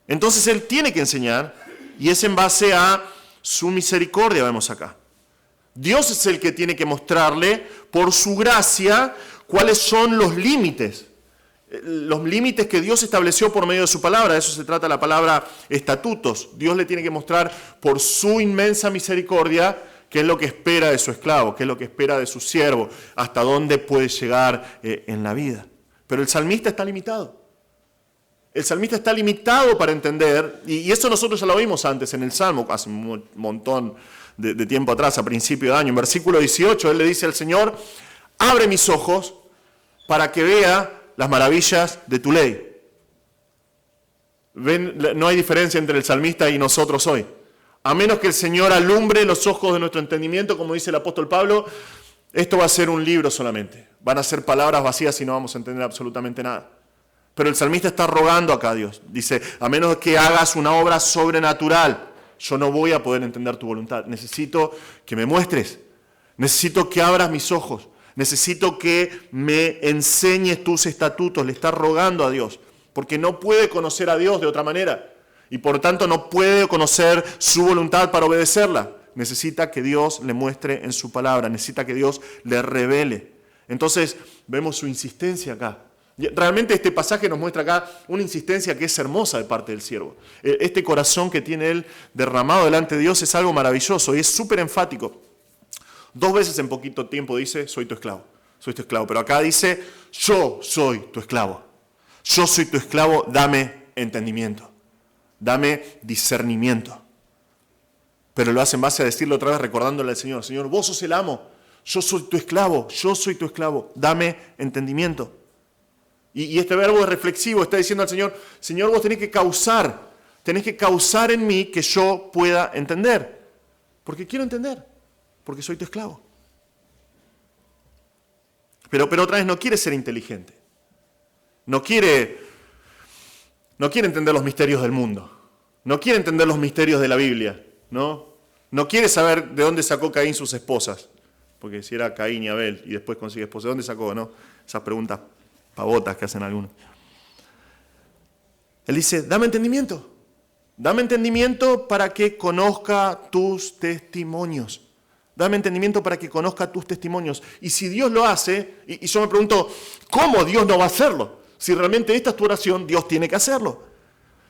Entonces Él tiene que enseñar, y es en base a su misericordia, vemos acá. Dios es el que tiene que mostrarle, por su gracia, cuáles son los límites que Dios estableció por medio de su palabra. De eso se trata la palabra estatutos. Dios le tiene que mostrar por su inmensa misericordia qué es lo que espera de su esclavo, qué es lo que espera de su siervo, hasta dónde puede llegar en la vida. Pero el salmista está limitado. El salmista está limitado para entender, y eso nosotros ya lo vimos antes en el Salmo, hace un montón de tiempo atrás, a principio de año. En versículo 18, él le dice al Señor: abre mis ojos para que vea las maravillas de tu ley. ¿Ven? No hay diferencia entre el salmista y nosotros hoy. A menos que el Señor alumbre los ojos de nuestro entendimiento, como dice el apóstol Pablo, esto va a ser un libro solamente. Van a ser palabras vacías y no vamos a entender absolutamente nada. Pero el salmista está rogando acá a Dios. Dice: a menos que hagas una obra sobrenatural, yo no voy a poder entender tu voluntad. Necesito que me muestres. Necesito que abras mis ojos. Necesito que me enseñes tus estatutos. Le está rogando a Dios, porque no puede conocer a Dios de otra manera. Y por tanto no puede conocer su voluntad para obedecerla. Necesita que Dios le muestre en su palabra. Necesita que Dios le revele. Entonces vemos su insistencia acá. Realmente este pasaje nos muestra acá una insistencia que es hermosa de parte del siervo. Este corazón que tiene él derramado delante de Dios es algo maravilloso y es súper enfático. 2 veces en poquito tiempo dice: soy tu esclavo, soy tu esclavo. Pero acá dice: yo soy tu esclavo. Yo soy tu esclavo, dame entendimiento, dame discernimiento. Pero lo hace en base a decirlo otra vez, recordándole al Señor: Señor, vos sos el amo, yo soy tu esclavo, dame entendimiento. Y este verbo es reflexivo, está diciendo al Señor: Señor, vos tenés que causar en mí que yo pueda entender. Porque quiero entender, porque soy tu esclavo. Pero otra vez no quiere ser inteligente. No quiere entender los misterios del mundo. No quiere entender los misterios de la Biblia. No quiere saber de dónde sacó Caín sus esposas. Porque si era Caín y Abel y después consigue esposa, ¿de dónde sacó? ¿No? Esas preguntas pavotas que hacen algunos. Él dice: dame entendimiento. Dame entendimiento para que conozca tus testimonios. Dame entendimiento para que conozca tus testimonios. Y si Dios lo hace, y yo me pregunto, ¿cómo Dios no va a hacerlo? Si realmente esta es tu oración, Dios tiene que hacerlo.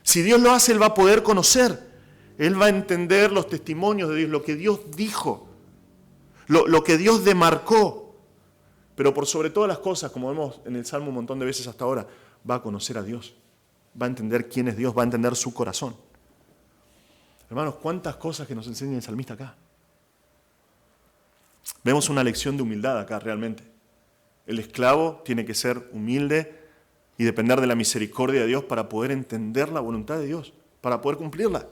Si Dios lo hace, Él va a poder conocer. Él va a entender los testimonios de Dios, lo que Dios dijo, lo que Dios demarcó. Pero por sobre todas las cosas, como vemos en el Salmo un montón de veces hasta ahora, va a conocer a Dios. Va a entender quién es Dios, va a entender su corazón. Hermanos, cuántas cosas que nos enseña el salmista acá. Vemos una lección de humildad acá realmente. El esclavo tiene que ser humilde y depender de la misericordia de Dios para poder entender la voluntad de Dios, para poder cumplirla.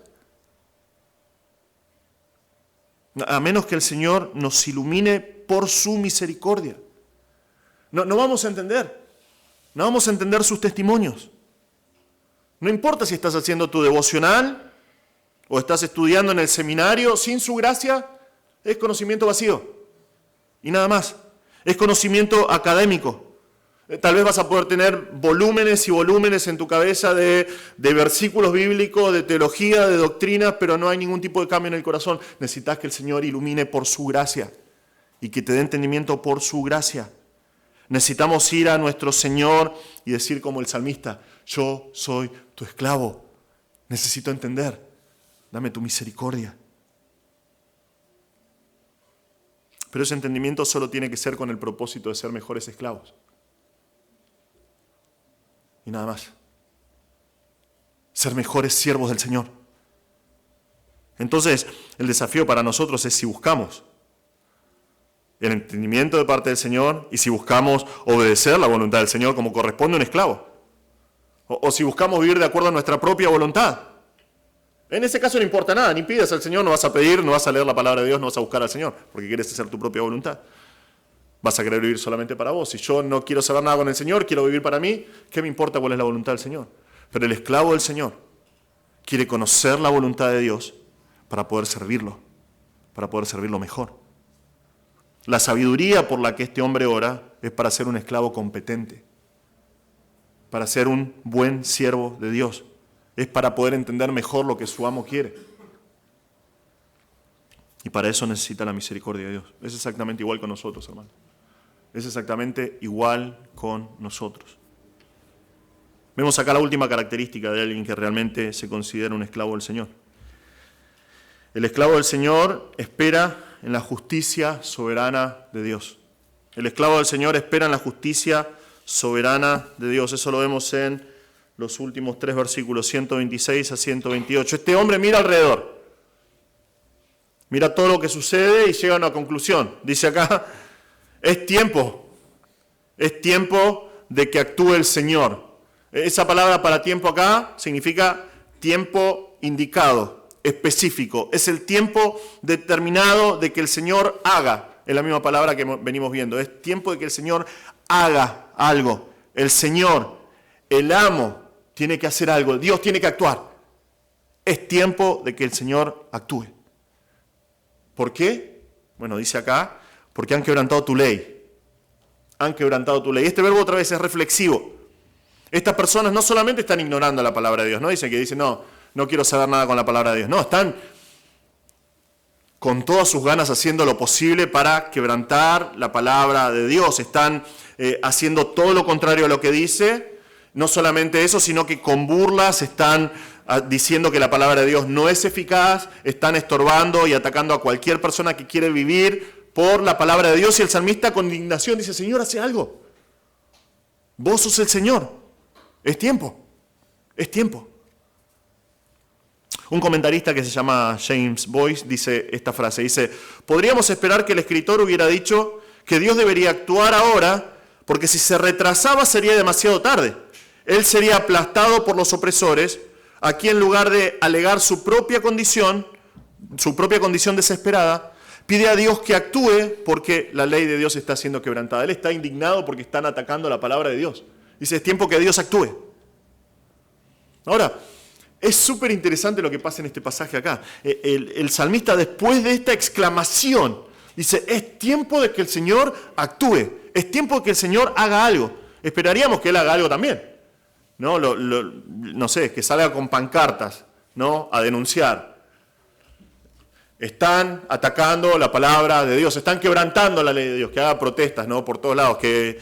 A menos que el Señor nos ilumine por su misericordia. No vamos a entender. No vamos a entender sus testimonios. No importa si estás haciendo tu devocional o estás estudiando en el seminario, sin su gracia es conocimiento vacío. Y nada más. Es conocimiento académico. Tal vez vas a poder tener volúmenes y volúmenes en tu cabeza de versículos bíblicos, de teología, de doctrina, pero no hay ningún tipo de cambio en el corazón. Necesitas que el Señor ilumine por su gracia y que te dé entendimiento por su gracia. Necesitamos ir a nuestro Señor y decir como el salmista: yo soy tu esclavo, necesito entender, dame tu misericordia. Pero ese entendimiento solo tiene que ser con el propósito de ser mejores esclavos. Y nada más. Ser mejores siervos del Señor. Entonces, el desafío para nosotros es si buscamos el entendimiento de parte del Señor y si buscamos obedecer la voluntad del Señor como corresponde a un esclavo. O si buscamos vivir de acuerdo a nuestra propia voluntad. En ese caso no importa nada, ni pidas al Señor, no vas a pedir, no vas a leer la palabra de Dios, no vas a buscar al Señor, porque quieres hacer tu propia voluntad. Vas a querer vivir solamente para vos. Si yo no quiero saber nada con el Señor, quiero vivir para mí, ¿qué me importa cuál es la voluntad del Señor? Pero el esclavo del Señor quiere conocer la voluntad de Dios para poder servirlo mejor. La sabiduría por la que este hombre ora es para ser un esclavo competente, para ser un buen siervo de Dios. Es para poder entender mejor lo que su amo quiere. Y para eso necesita la misericordia de Dios. Es exactamente igual con nosotros, hermano. Es exactamente igual con nosotros. Vemos acá la última característica de alguien que realmente se considera un esclavo del Señor. El esclavo del Señor espera en la justicia soberana de Dios. El esclavo del Señor espera en la justicia soberana de Dios. Eso lo vemos en los últimos 3 versículos, 126 a 128. Este hombre mira alrededor, mira todo lo que sucede y llega a una conclusión. Dice acá, es tiempo de que actúe el Señor. Esa palabra para tiempo acá significa tiempo indicado, específico. Es el tiempo determinado de que el Señor haga. Es la misma palabra que venimos viendo. Es tiempo de que el Señor haga algo. El Señor, el amo, tiene que hacer algo. Dios tiene que actuar. Es tiempo de que el Señor actúe. ¿Por qué? Bueno, dice acá, porque han quebrantado tu ley. Han quebrantado tu ley. Este verbo otra vez es reflexivo. Estas personas no solamente están ignorando la palabra de Dios, no dicen, no quiero saber nada con la palabra de Dios. No, están con todas sus ganas haciendo lo posible para quebrantar la palabra de Dios. Están haciendo todo lo contrario a lo que dice. No solamente eso, sino que con burlas están diciendo que la palabra de Dios no es eficaz, están estorbando y atacando a cualquier persona que quiere vivir por la palabra de Dios. Y el salmista con indignación dice, Señor, hace algo. Vos sos el Señor. Es tiempo. Es tiempo. Un comentarista que se llama James Boyce dice esta frase, dice, podríamos esperar que el escritor hubiera dicho que Dios debería actuar ahora, porque si se retrasaba sería demasiado tarde. Él sería aplastado por los opresores, aquí en lugar de alegar su propia condición desesperada, pide a Dios que actúe porque la ley de Dios está siendo quebrantada. Él está indignado porque están atacando la palabra de Dios. Dice, es tiempo que Dios actúe. Ahora, es súper interesante lo que pasa en este pasaje acá. El salmista, después de esta exclamación, dice, es tiempo de que el Señor actúe. Es tiempo de que el Señor haga algo. Esperaríamos que Él haga algo también. No sé, que salga con pancartas, ¿no? A denunciar. Están atacando la palabra de Dios, están quebrantando la ley de Dios, que haga protestas, ¿no? Por todos lados, que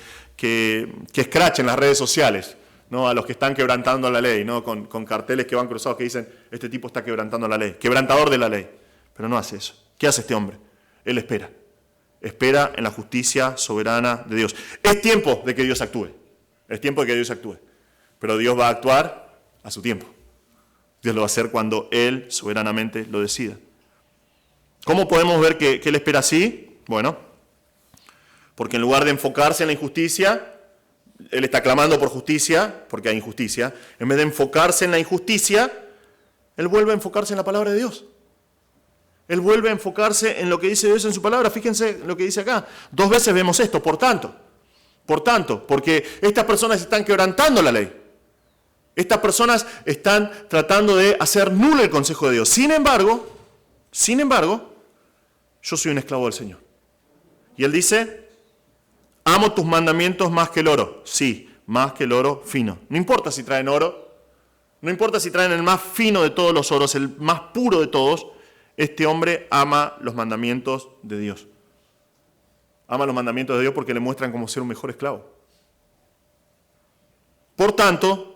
escrachen las redes sociales, ¿no? A los que están quebrantando la ley, ¿no? Con carteles que van cruzados que dicen, este tipo está quebrantando la ley, quebrantador de la ley. Pero no hace eso. ¿Qué hace este hombre? Él espera. Espera en la justicia soberana de Dios. Es tiempo de que Dios actúe. Es tiempo de que Dios actúe. Pero Dios va a actuar a su tiempo. Dios lo va a hacer cuando Él soberanamente lo decida. ¿Cómo podemos ver que Él espera así? Bueno, porque en lugar de enfocarse en la injusticia, Él está clamando por justicia, porque hay injusticia. En vez de enfocarse en la injusticia, Él vuelve a enfocarse en la palabra de Dios. Él vuelve a enfocarse en lo que dice Dios en su palabra. Fíjense lo que dice acá. 2 veces vemos esto, por tanto, porque estas personas están quebrantando la ley. Estas personas están tratando de hacer nulo el consejo de Dios. Sin embargo, yo soy un esclavo del Señor. Y Él dice, amo tus mandamientos más que el oro. Sí, más que el oro fino. No importa si traen oro, no importa si traen el más fino de todos los oros, el más puro de todos, este hombre ama los mandamientos de Dios. Ama los mandamientos de Dios porque le muestran cómo ser un mejor esclavo. Por tanto,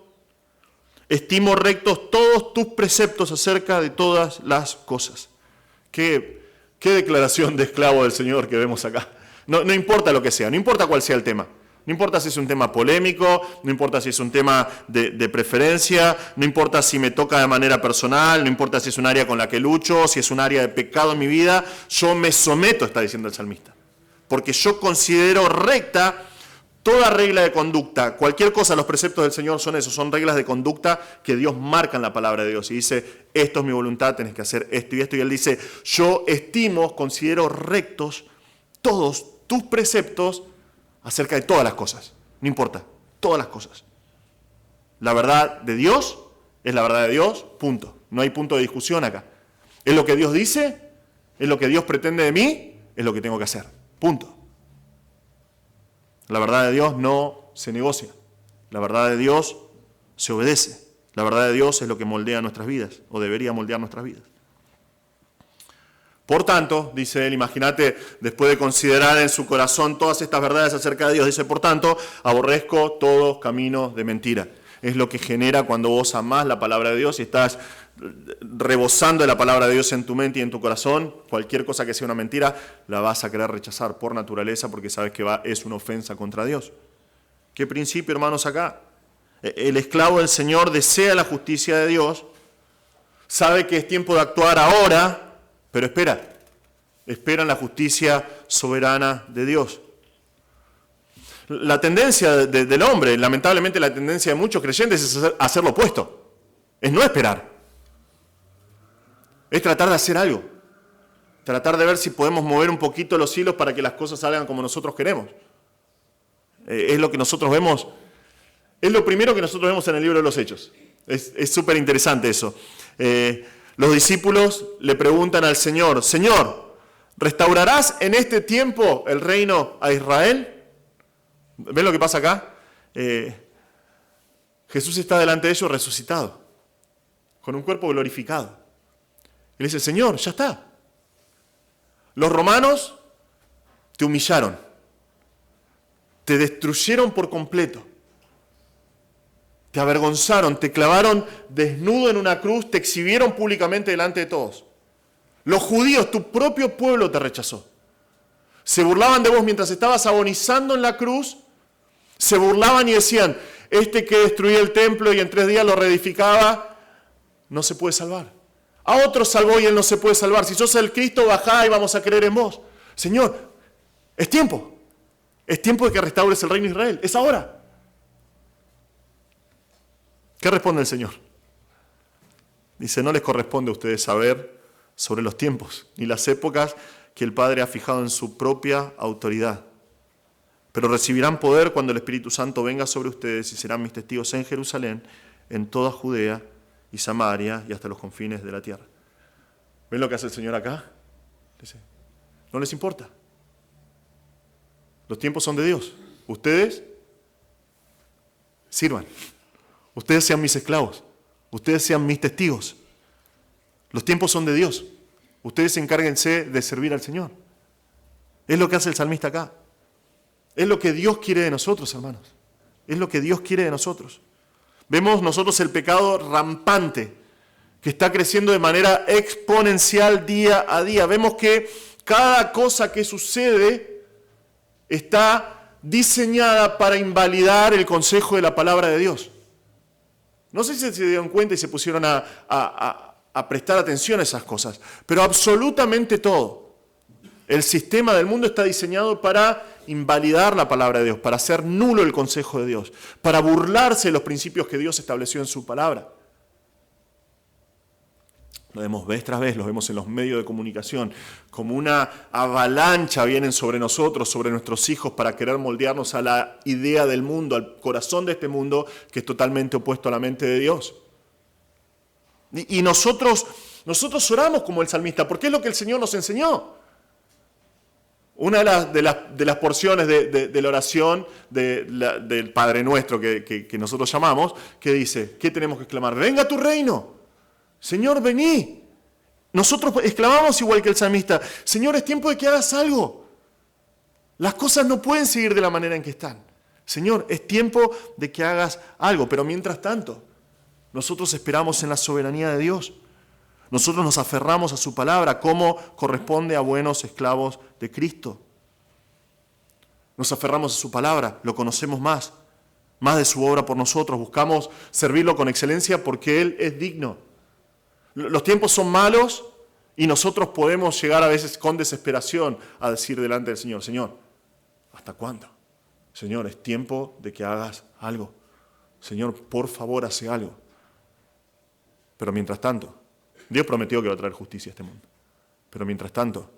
estimo rectos todos tus preceptos acerca de todas las cosas. Qué declaración de esclavo del Señor que vemos acá. No importa lo que sea, no importa cuál sea el tema. No importa si es un tema polémico, no importa si es un tema de preferencia, no importa si me toca de manera personal, no importa si es un área con la que lucho, si es un área de pecado en mi vida, yo me someto, está diciendo el salmista. Porque yo considero recta Toda regla de conducta, cualquier cosa, los preceptos del Señor son eso, son reglas de conducta que Dios marca en la palabra de Dios y dice, esto es mi voluntad, tenés que hacer esto y esto. Y Él dice, yo estimo, considero rectos todos tus preceptos acerca de todas las cosas. No importa, todas las cosas. La verdad de Dios es la verdad de Dios, punto. No hay punto de discusión acá. Es lo que Dios dice, es lo que Dios pretende de mí, es lo que tengo que hacer, punto. La verdad de Dios no se negocia. La verdad de Dios se obedece. La verdad de Dios es lo que moldea nuestras vidas, o debería moldear nuestras vidas. Por tanto, dice él, imagínate, después de considerar en su corazón todas estas verdades acerca de Dios, dice, por tanto, aborrezco todo camino de mentira. Es lo que genera cuando vos amás la palabra de Dios y estás rebosando de la palabra de Dios en tu mente y en tu corazón. Cualquier cosa que sea una mentira, la vas a querer rechazar por naturaleza porque sabes que es una ofensa contra Dios. ¿Qué principio, hermanos, acá? El esclavo del Señor desea la justicia de Dios, sabe que es tiempo de actuar ahora, pero espera en la justicia soberana de Dios. La tendencia del hombre, lamentablemente la tendencia de muchos creyentes es hacer lo opuesto, es no esperar. Es tratar de hacer algo, tratar de ver si podemos mover un poquito los hilos para que las cosas salgan como nosotros queremos. Es lo que nosotros vemos, es lo primero que nosotros vemos en el libro de los Hechos. Es súper interesante eso. Los discípulos le preguntan al Señor, Señor, ¿restaurarás en este tiempo el reino a Israel? ¿Ven lo que pasa acá? Jesús está delante de ellos resucitado, con un cuerpo glorificado. Y le dice, Señor, ya está. Los romanos te humillaron, te destruyeron por completo, te avergonzaron, te clavaron desnudo en una cruz, te exhibieron públicamente delante de todos. Los judíos, tu propio pueblo te rechazó. Se burlaban de vos mientras estabas agonizando en la cruz, se burlaban y decían, este que destruía el templo y en 3 días lo reedificaba, no se puede salvar. A otros salvó y él no se puede salvar. Si sos el Cristo, bajá y vamos a creer en vos. Señor, es tiempo. Es tiempo de que restaures el reino de Israel. Es ahora. ¿Qué responde el Señor? Dice, no les corresponde a ustedes saber sobre los tiempos ni las épocas que el Padre ha fijado en su propia autoridad. Pero recibirán poder cuando el Espíritu Santo venga sobre ustedes y serán mis testigos en Jerusalén, en toda Judea y Samaria y hasta los confines de la tierra. ¿Ven lo que hace el Señor acá? Dice, no les importa. Los tiempos son de Dios. Ustedes sirvan. Ustedes sean mis esclavos. Ustedes sean mis testigos. Los tiempos son de Dios. Ustedes encárguense de servir al Señor. Es lo que hace el salmista acá. Es lo que Dios quiere de nosotros, hermanos. Es lo que Dios quiere de nosotros. Vemos nosotros el pecado rampante que está creciendo de manera exponencial día a día. Vemos que cada cosa que sucede está diseñada para invalidar el consejo de la palabra de Dios. No sé si se dieron cuenta y se pusieron a prestar atención a esas cosas, pero absolutamente todo. El sistema del mundo está diseñado para invalidar la palabra de Dios, para hacer nulo el consejo de Dios, para burlarse de los principios que Dios estableció en su palabra. Lo vemos vez tras vez, lo vemos en los medios de comunicación, como una avalancha vienen sobre nosotros, sobre nuestros hijos, para querer moldearnos a la idea del mundo, al corazón de este mundo, que es totalmente opuesto a la mente de Dios. Y nosotros oramos como el salmista, porque es lo que el Señor nos enseñó. Una de las porciones de la oración del Padre Nuestro que nosotros llamamos, que dice, ¿qué tenemos que exclamar? ¡Venga tu reino! Señor, vení. Nosotros exclamamos igual que el salmista, Señor, es tiempo de que hagas algo. Las cosas no pueden seguir de la manera en que están. Señor, es tiempo de que hagas algo, pero mientras tanto, nosotros esperamos en la soberanía de Dios. Nosotros nos aferramos a su palabra como corresponde a buenos esclavos de Cristo. Nos aferramos a su palabra, lo conocemos más de su obra por nosotros, buscamos servirlo con excelencia porque Él es digno. Los tiempos son malos y nosotros podemos llegar a veces con desesperación a decir delante del Señor, Señor, ¿hasta cuándo? Señor, es tiempo de que hagas algo. Señor, por favor, hace algo. Pero mientras tanto, Dios prometió que va a traer justicia a este mundo. Pero mientras tanto,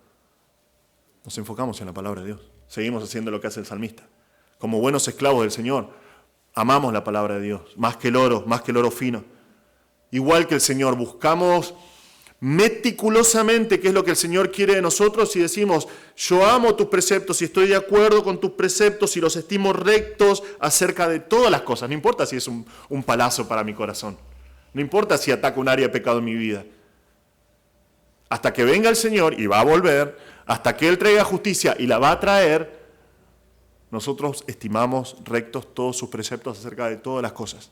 nos enfocamos en la palabra de Dios. Seguimos haciendo lo que hace el salmista. Como buenos esclavos del Señor, amamos la palabra de Dios, más que el oro fino. Igual que el Señor, buscamos meticulosamente qué es lo que el Señor quiere de nosotros y decimos, yo amo tus preceptos y estoy de acuerdo con tus preceptos y los estimo rectos acerca de todas las cosas. No importa si es un palazo para mi corazón. No importa si ataca un área de pecado en mi vida. Hasta que venga el Señor, y va a volver, hasta que Él traiga justicia y la va a traer, nosotros estimamos rectos todos sus preceptos acerca de todas las cosas.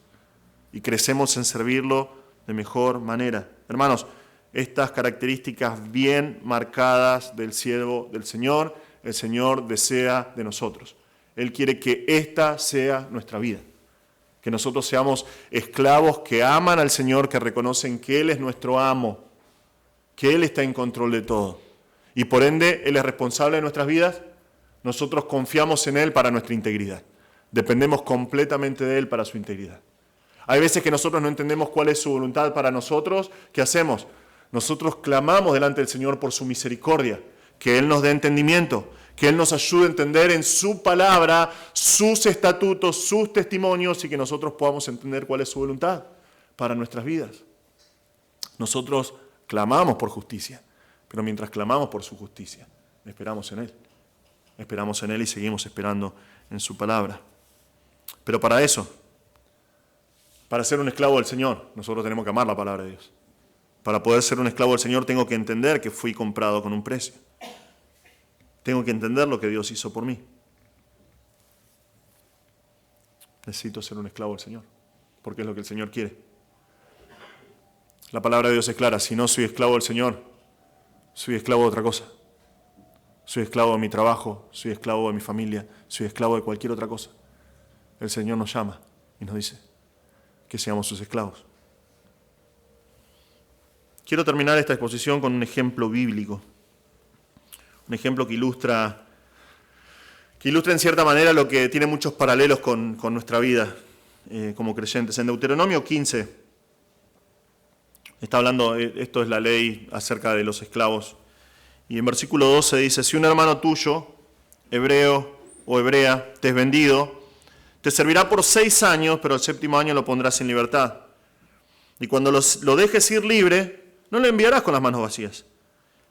Y crecemos en servirlo de mejor manera. Hermanos, estas características bien marcadas del siervo del Señor, el Señor desea de nosotros. Él quiere que esta sea nuestra vida. Que nosotros seamos esclavos que aman al Señor, que reconocen que Él es nuestro amo, que Él está en control de todo. Y por ende, Él es responsable de nuestras vidas. Nosotros confiamos en Él para nuestra integridad. Dependemos completamente de Él para su integridad. Hay veces que nosotros no entendemos cuál es su voluntad para nosotros. ¿Qué hacemos? Nosotros clamamos delante del Señor por su misericordia, que Él nos dé entendimiento, que Él nos ayude a entender en su palabra, sus estatutos, sus testimonios y que nosotros podamos entender cuál es su voluntad para nuestras vidas. Nosotros clamamos por justicia, pero mientras clamamos por su justicia, esperamos en Él. Esperamos en Él y seguimos esperando en su palabra. Pero para eso, para ser un esclavo del Señor, nosotros tenemos que amar la palabra de Dios. Para poder ser un esclavo del Señor tengo que entender que fui comprado con un precio. Tengo que entender lo que Dios hizo por mí. Necesito ser un esclavo del Señor, porque es lo que el Señor quiere. La palabra de Dios es clara, si no soy esclavo del Señor, soy esclavo de otra cosa. Soy esclavo de mi trabajo, soy esclavo de mi familia, soy esclavo de cualquier otra cosa. El Señor nos llama y nos dice que seamos sus esclavos. Quiero terminar esta exposición con un ejemplo bíblico, un ejemplo que ilustra en cierta manera lo que tiene muchos paralelos con nuestra vida como creyentes. En Deuteronomio 15 está hablando, esto es la ley acerca de los esclavos, y en versículo 12 dice, si un hermano tuyo, hebreo o hebrea, te es vendido, te servirá por 6 años, pero el 7º año lo pondrás en libertad. Y cuando lo dejes ir libre, no le enviarás con las manos vacías.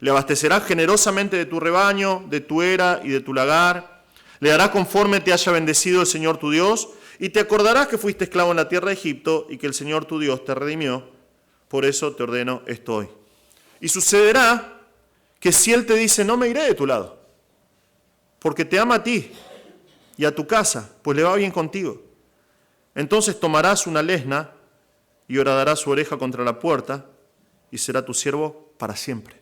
Le abastecerás generosamente de tu rebaño, de tu era y de tu lagar. Le harás conforme te haya bendecido el Señor tu Dios, y te acordarás que fuiste esclavo en la tierra de Egipto y que el Señor tu Dios te redimió. Por eso te ordeno esto hoy. Y sucederá que si Él te dice, no me iré de tu lado, porque te ama a ti y a tu casa, pues le va bien contigo. Entonces tomarás una lesna y horadarás su oreja contra la puerta y será tu siervo para siempre.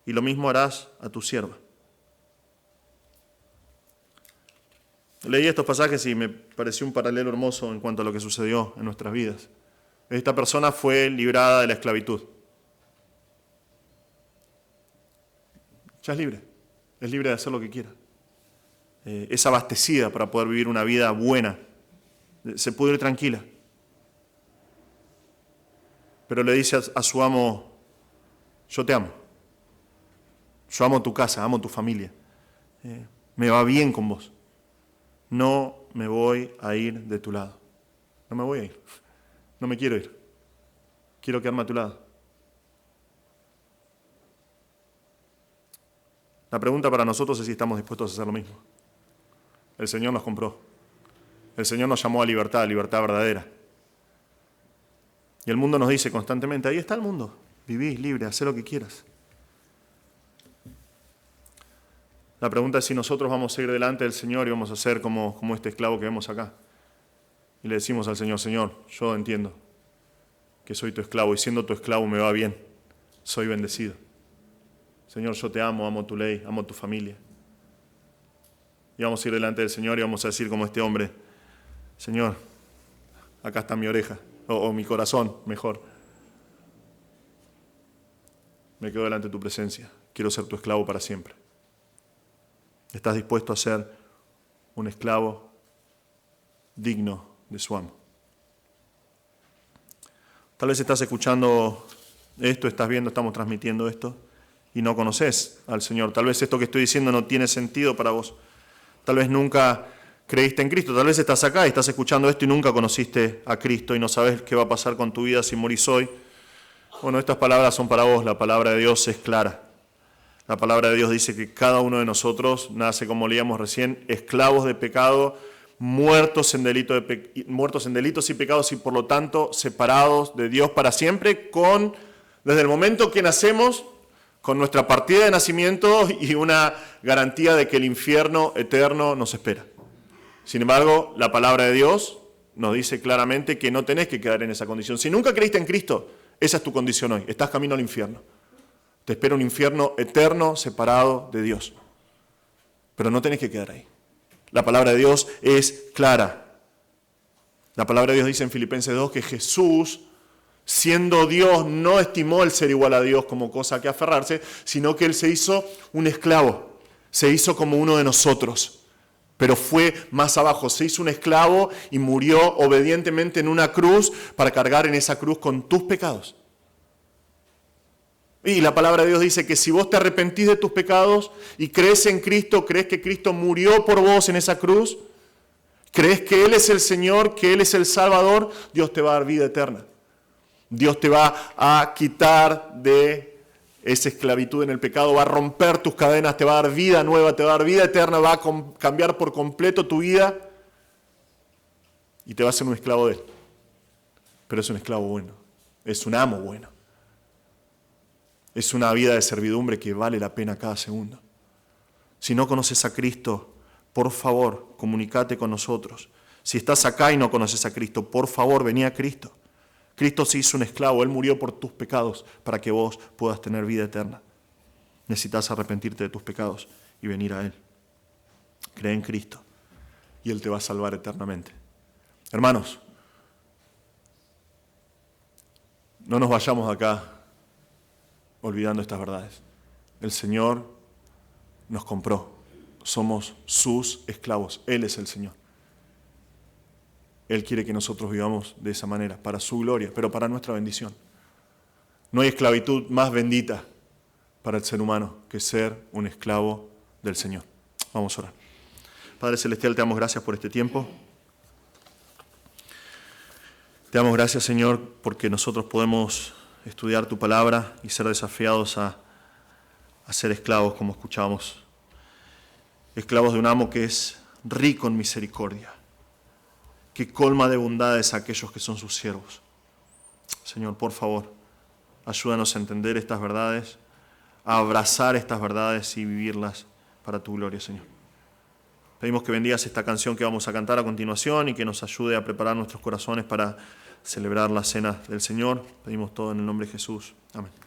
Y lo mismo harás a tu sierva. Leí estos pasajes y me pareció un paralelo hermoso en cuanto a lo que sucedió en nuestras vidas. Esta persona fue librada de la esclavitud. Ya es libre de hacer lo que quiera. Es abastecida para poder vivir una vida buena. Se puede ir tranquila. Pero le dice a su amo, yo te amo. Yo amo tu casa, amo tu familia. Me va bien con vos. No me voy a ir de tu lado. No me voy a ir. No me quiero ir. Quiero quedarme a tu lado. La pregunta para nosotros es si estamos dispuestos a hacer lo mismo. El Señor nos compró. El Señor nos llamó a libertad verdadera. Y el mundo nos dice constantemente, ahí está el mundo. Viví libre, haz lo que quieras. La pregunta es si nosotros vamos a ir delante del Señor y vamos a ser como este esclavo que vemos acá. Y le decimos al Señor, Señor, yo entiendo que soy tu esclavo y siendo tu esclavo me va bien. Soy bendecido. Señor, yo te amo, amo tu ley, amo tu familia. Y vamos a ir delante del Señor y vamos a decir como este hombre, Señor, acá está mi oreja, o mi corazón, mejor. Me quedo delante de tu presencia. Quiero ser tu esclavo para siempre. ¿Estás dispuesto a ser un esclavo digno de su amo. Tal vez estás escuchando esto, estás viendo, estamos transmitiendo esto y no conoces al Señor. Tal vez esto que estoy diciendo no tiene sentido para vos. Tal vez nunca creíste en Cristo. Tal vez estás acá y estás escuchando esto y nunca conociste a Cristo y no sabes qué va a pasar con tu vida si morís hoy. Bueno, estas palabras son para vos. La palabra de Dios es clara. La palabra de Dios dice que cada uno de nosotros nace, como leíamos recién, esclavos de pecado, muertos en delitos y pecados y por lo tanto separados de Dios para siempre, desde el momento que nacemos, con nuestra partida de nacimiento y una garantía de que el infierno eterno nos espera. Sin embargo, la palabra de Dios nos dice claramente que no tenés que quedar en esa condición. Si nunca creíste en Cristo, esa es tu condición hoy. Estás camino al infierno. Te espera un infierno eterno separado de Dios. Pero no tenés que quedar ahí. La palabra de Dios es clara. La palabra de Dios dice en Filipenses 2 que Jesús, siendo Dios, no estimó el ser igual a Dios como cosa que aferrarse, sino que Él se hizo un esclavo. Se hizo como uno de nosotros. Pero fue más abajo, se hizo un esclavo y murió obedientemente en una cruz para cargar en esa cruz con tus pecados. Y la palabra de Dios dice que si vos te arrepentís de tus pecados y crees en Cristo, crees que Cristo murió por vos en esa cruz, crees que Él es el Señor, que Él es el Salvador, Dios te va a dar vida eterna. Dios te va a quitar de esa esclavitud en el pecado, va a romper tus cadenas, te va a dar vida nueva, te va a dar vida eterna, va a cambiar por completo tu vida y te va a hacer un esclavo de Él. Pero es un esclavo bueno, es un amo bueno. Es una vida de servidumbre que vale la pena cada segundo. Si no conoces a Cristo, por favor, comunícate con nosotros. Si estás acá y no conoces a Cristo, por favor, vení a Cristo. Cristo se hizo un esclavo, Él murió por tus pecados para que vos puedas tener vida eterna. Necesitas arrepentirte de tus pecados y venir a Él. Cree en Cristo y Él te va a salvar eternamente. Hermanos, no nos vayamos de acá olvidando estas verdades. El Señor nos compró. Somos sus esclavos. Él es el Señor. Él quiere que nosotros vivamos de esa manera, para su gloria, pero para nuestra bendición. No hay esclavitud más bendita para el ser humano que ser un esclavo del Señor. Vamos a orar. Padre Celestial, te damos gracias por este tiempo. Te damos gracias, Señor, porque nosotros podemos estudiar tu palabra y ser desafiados a ser esclavos, como escuchamos. Esclavos de un amo que es rico en misericordia, que colma de bondades a aquellos que son sus siervos. Señor, por favor, ayúdanos a entender estas verdades, a abrazar estas verdades y vivirlas para tu gloria, Señor. Pedimos que bendigas esta canción que vamos a cantar a continuación y que nos ayude a preparar nuestros corazones para celebrar la cena del Señor. Pedimos todo en el nombre de Jesús. Amén.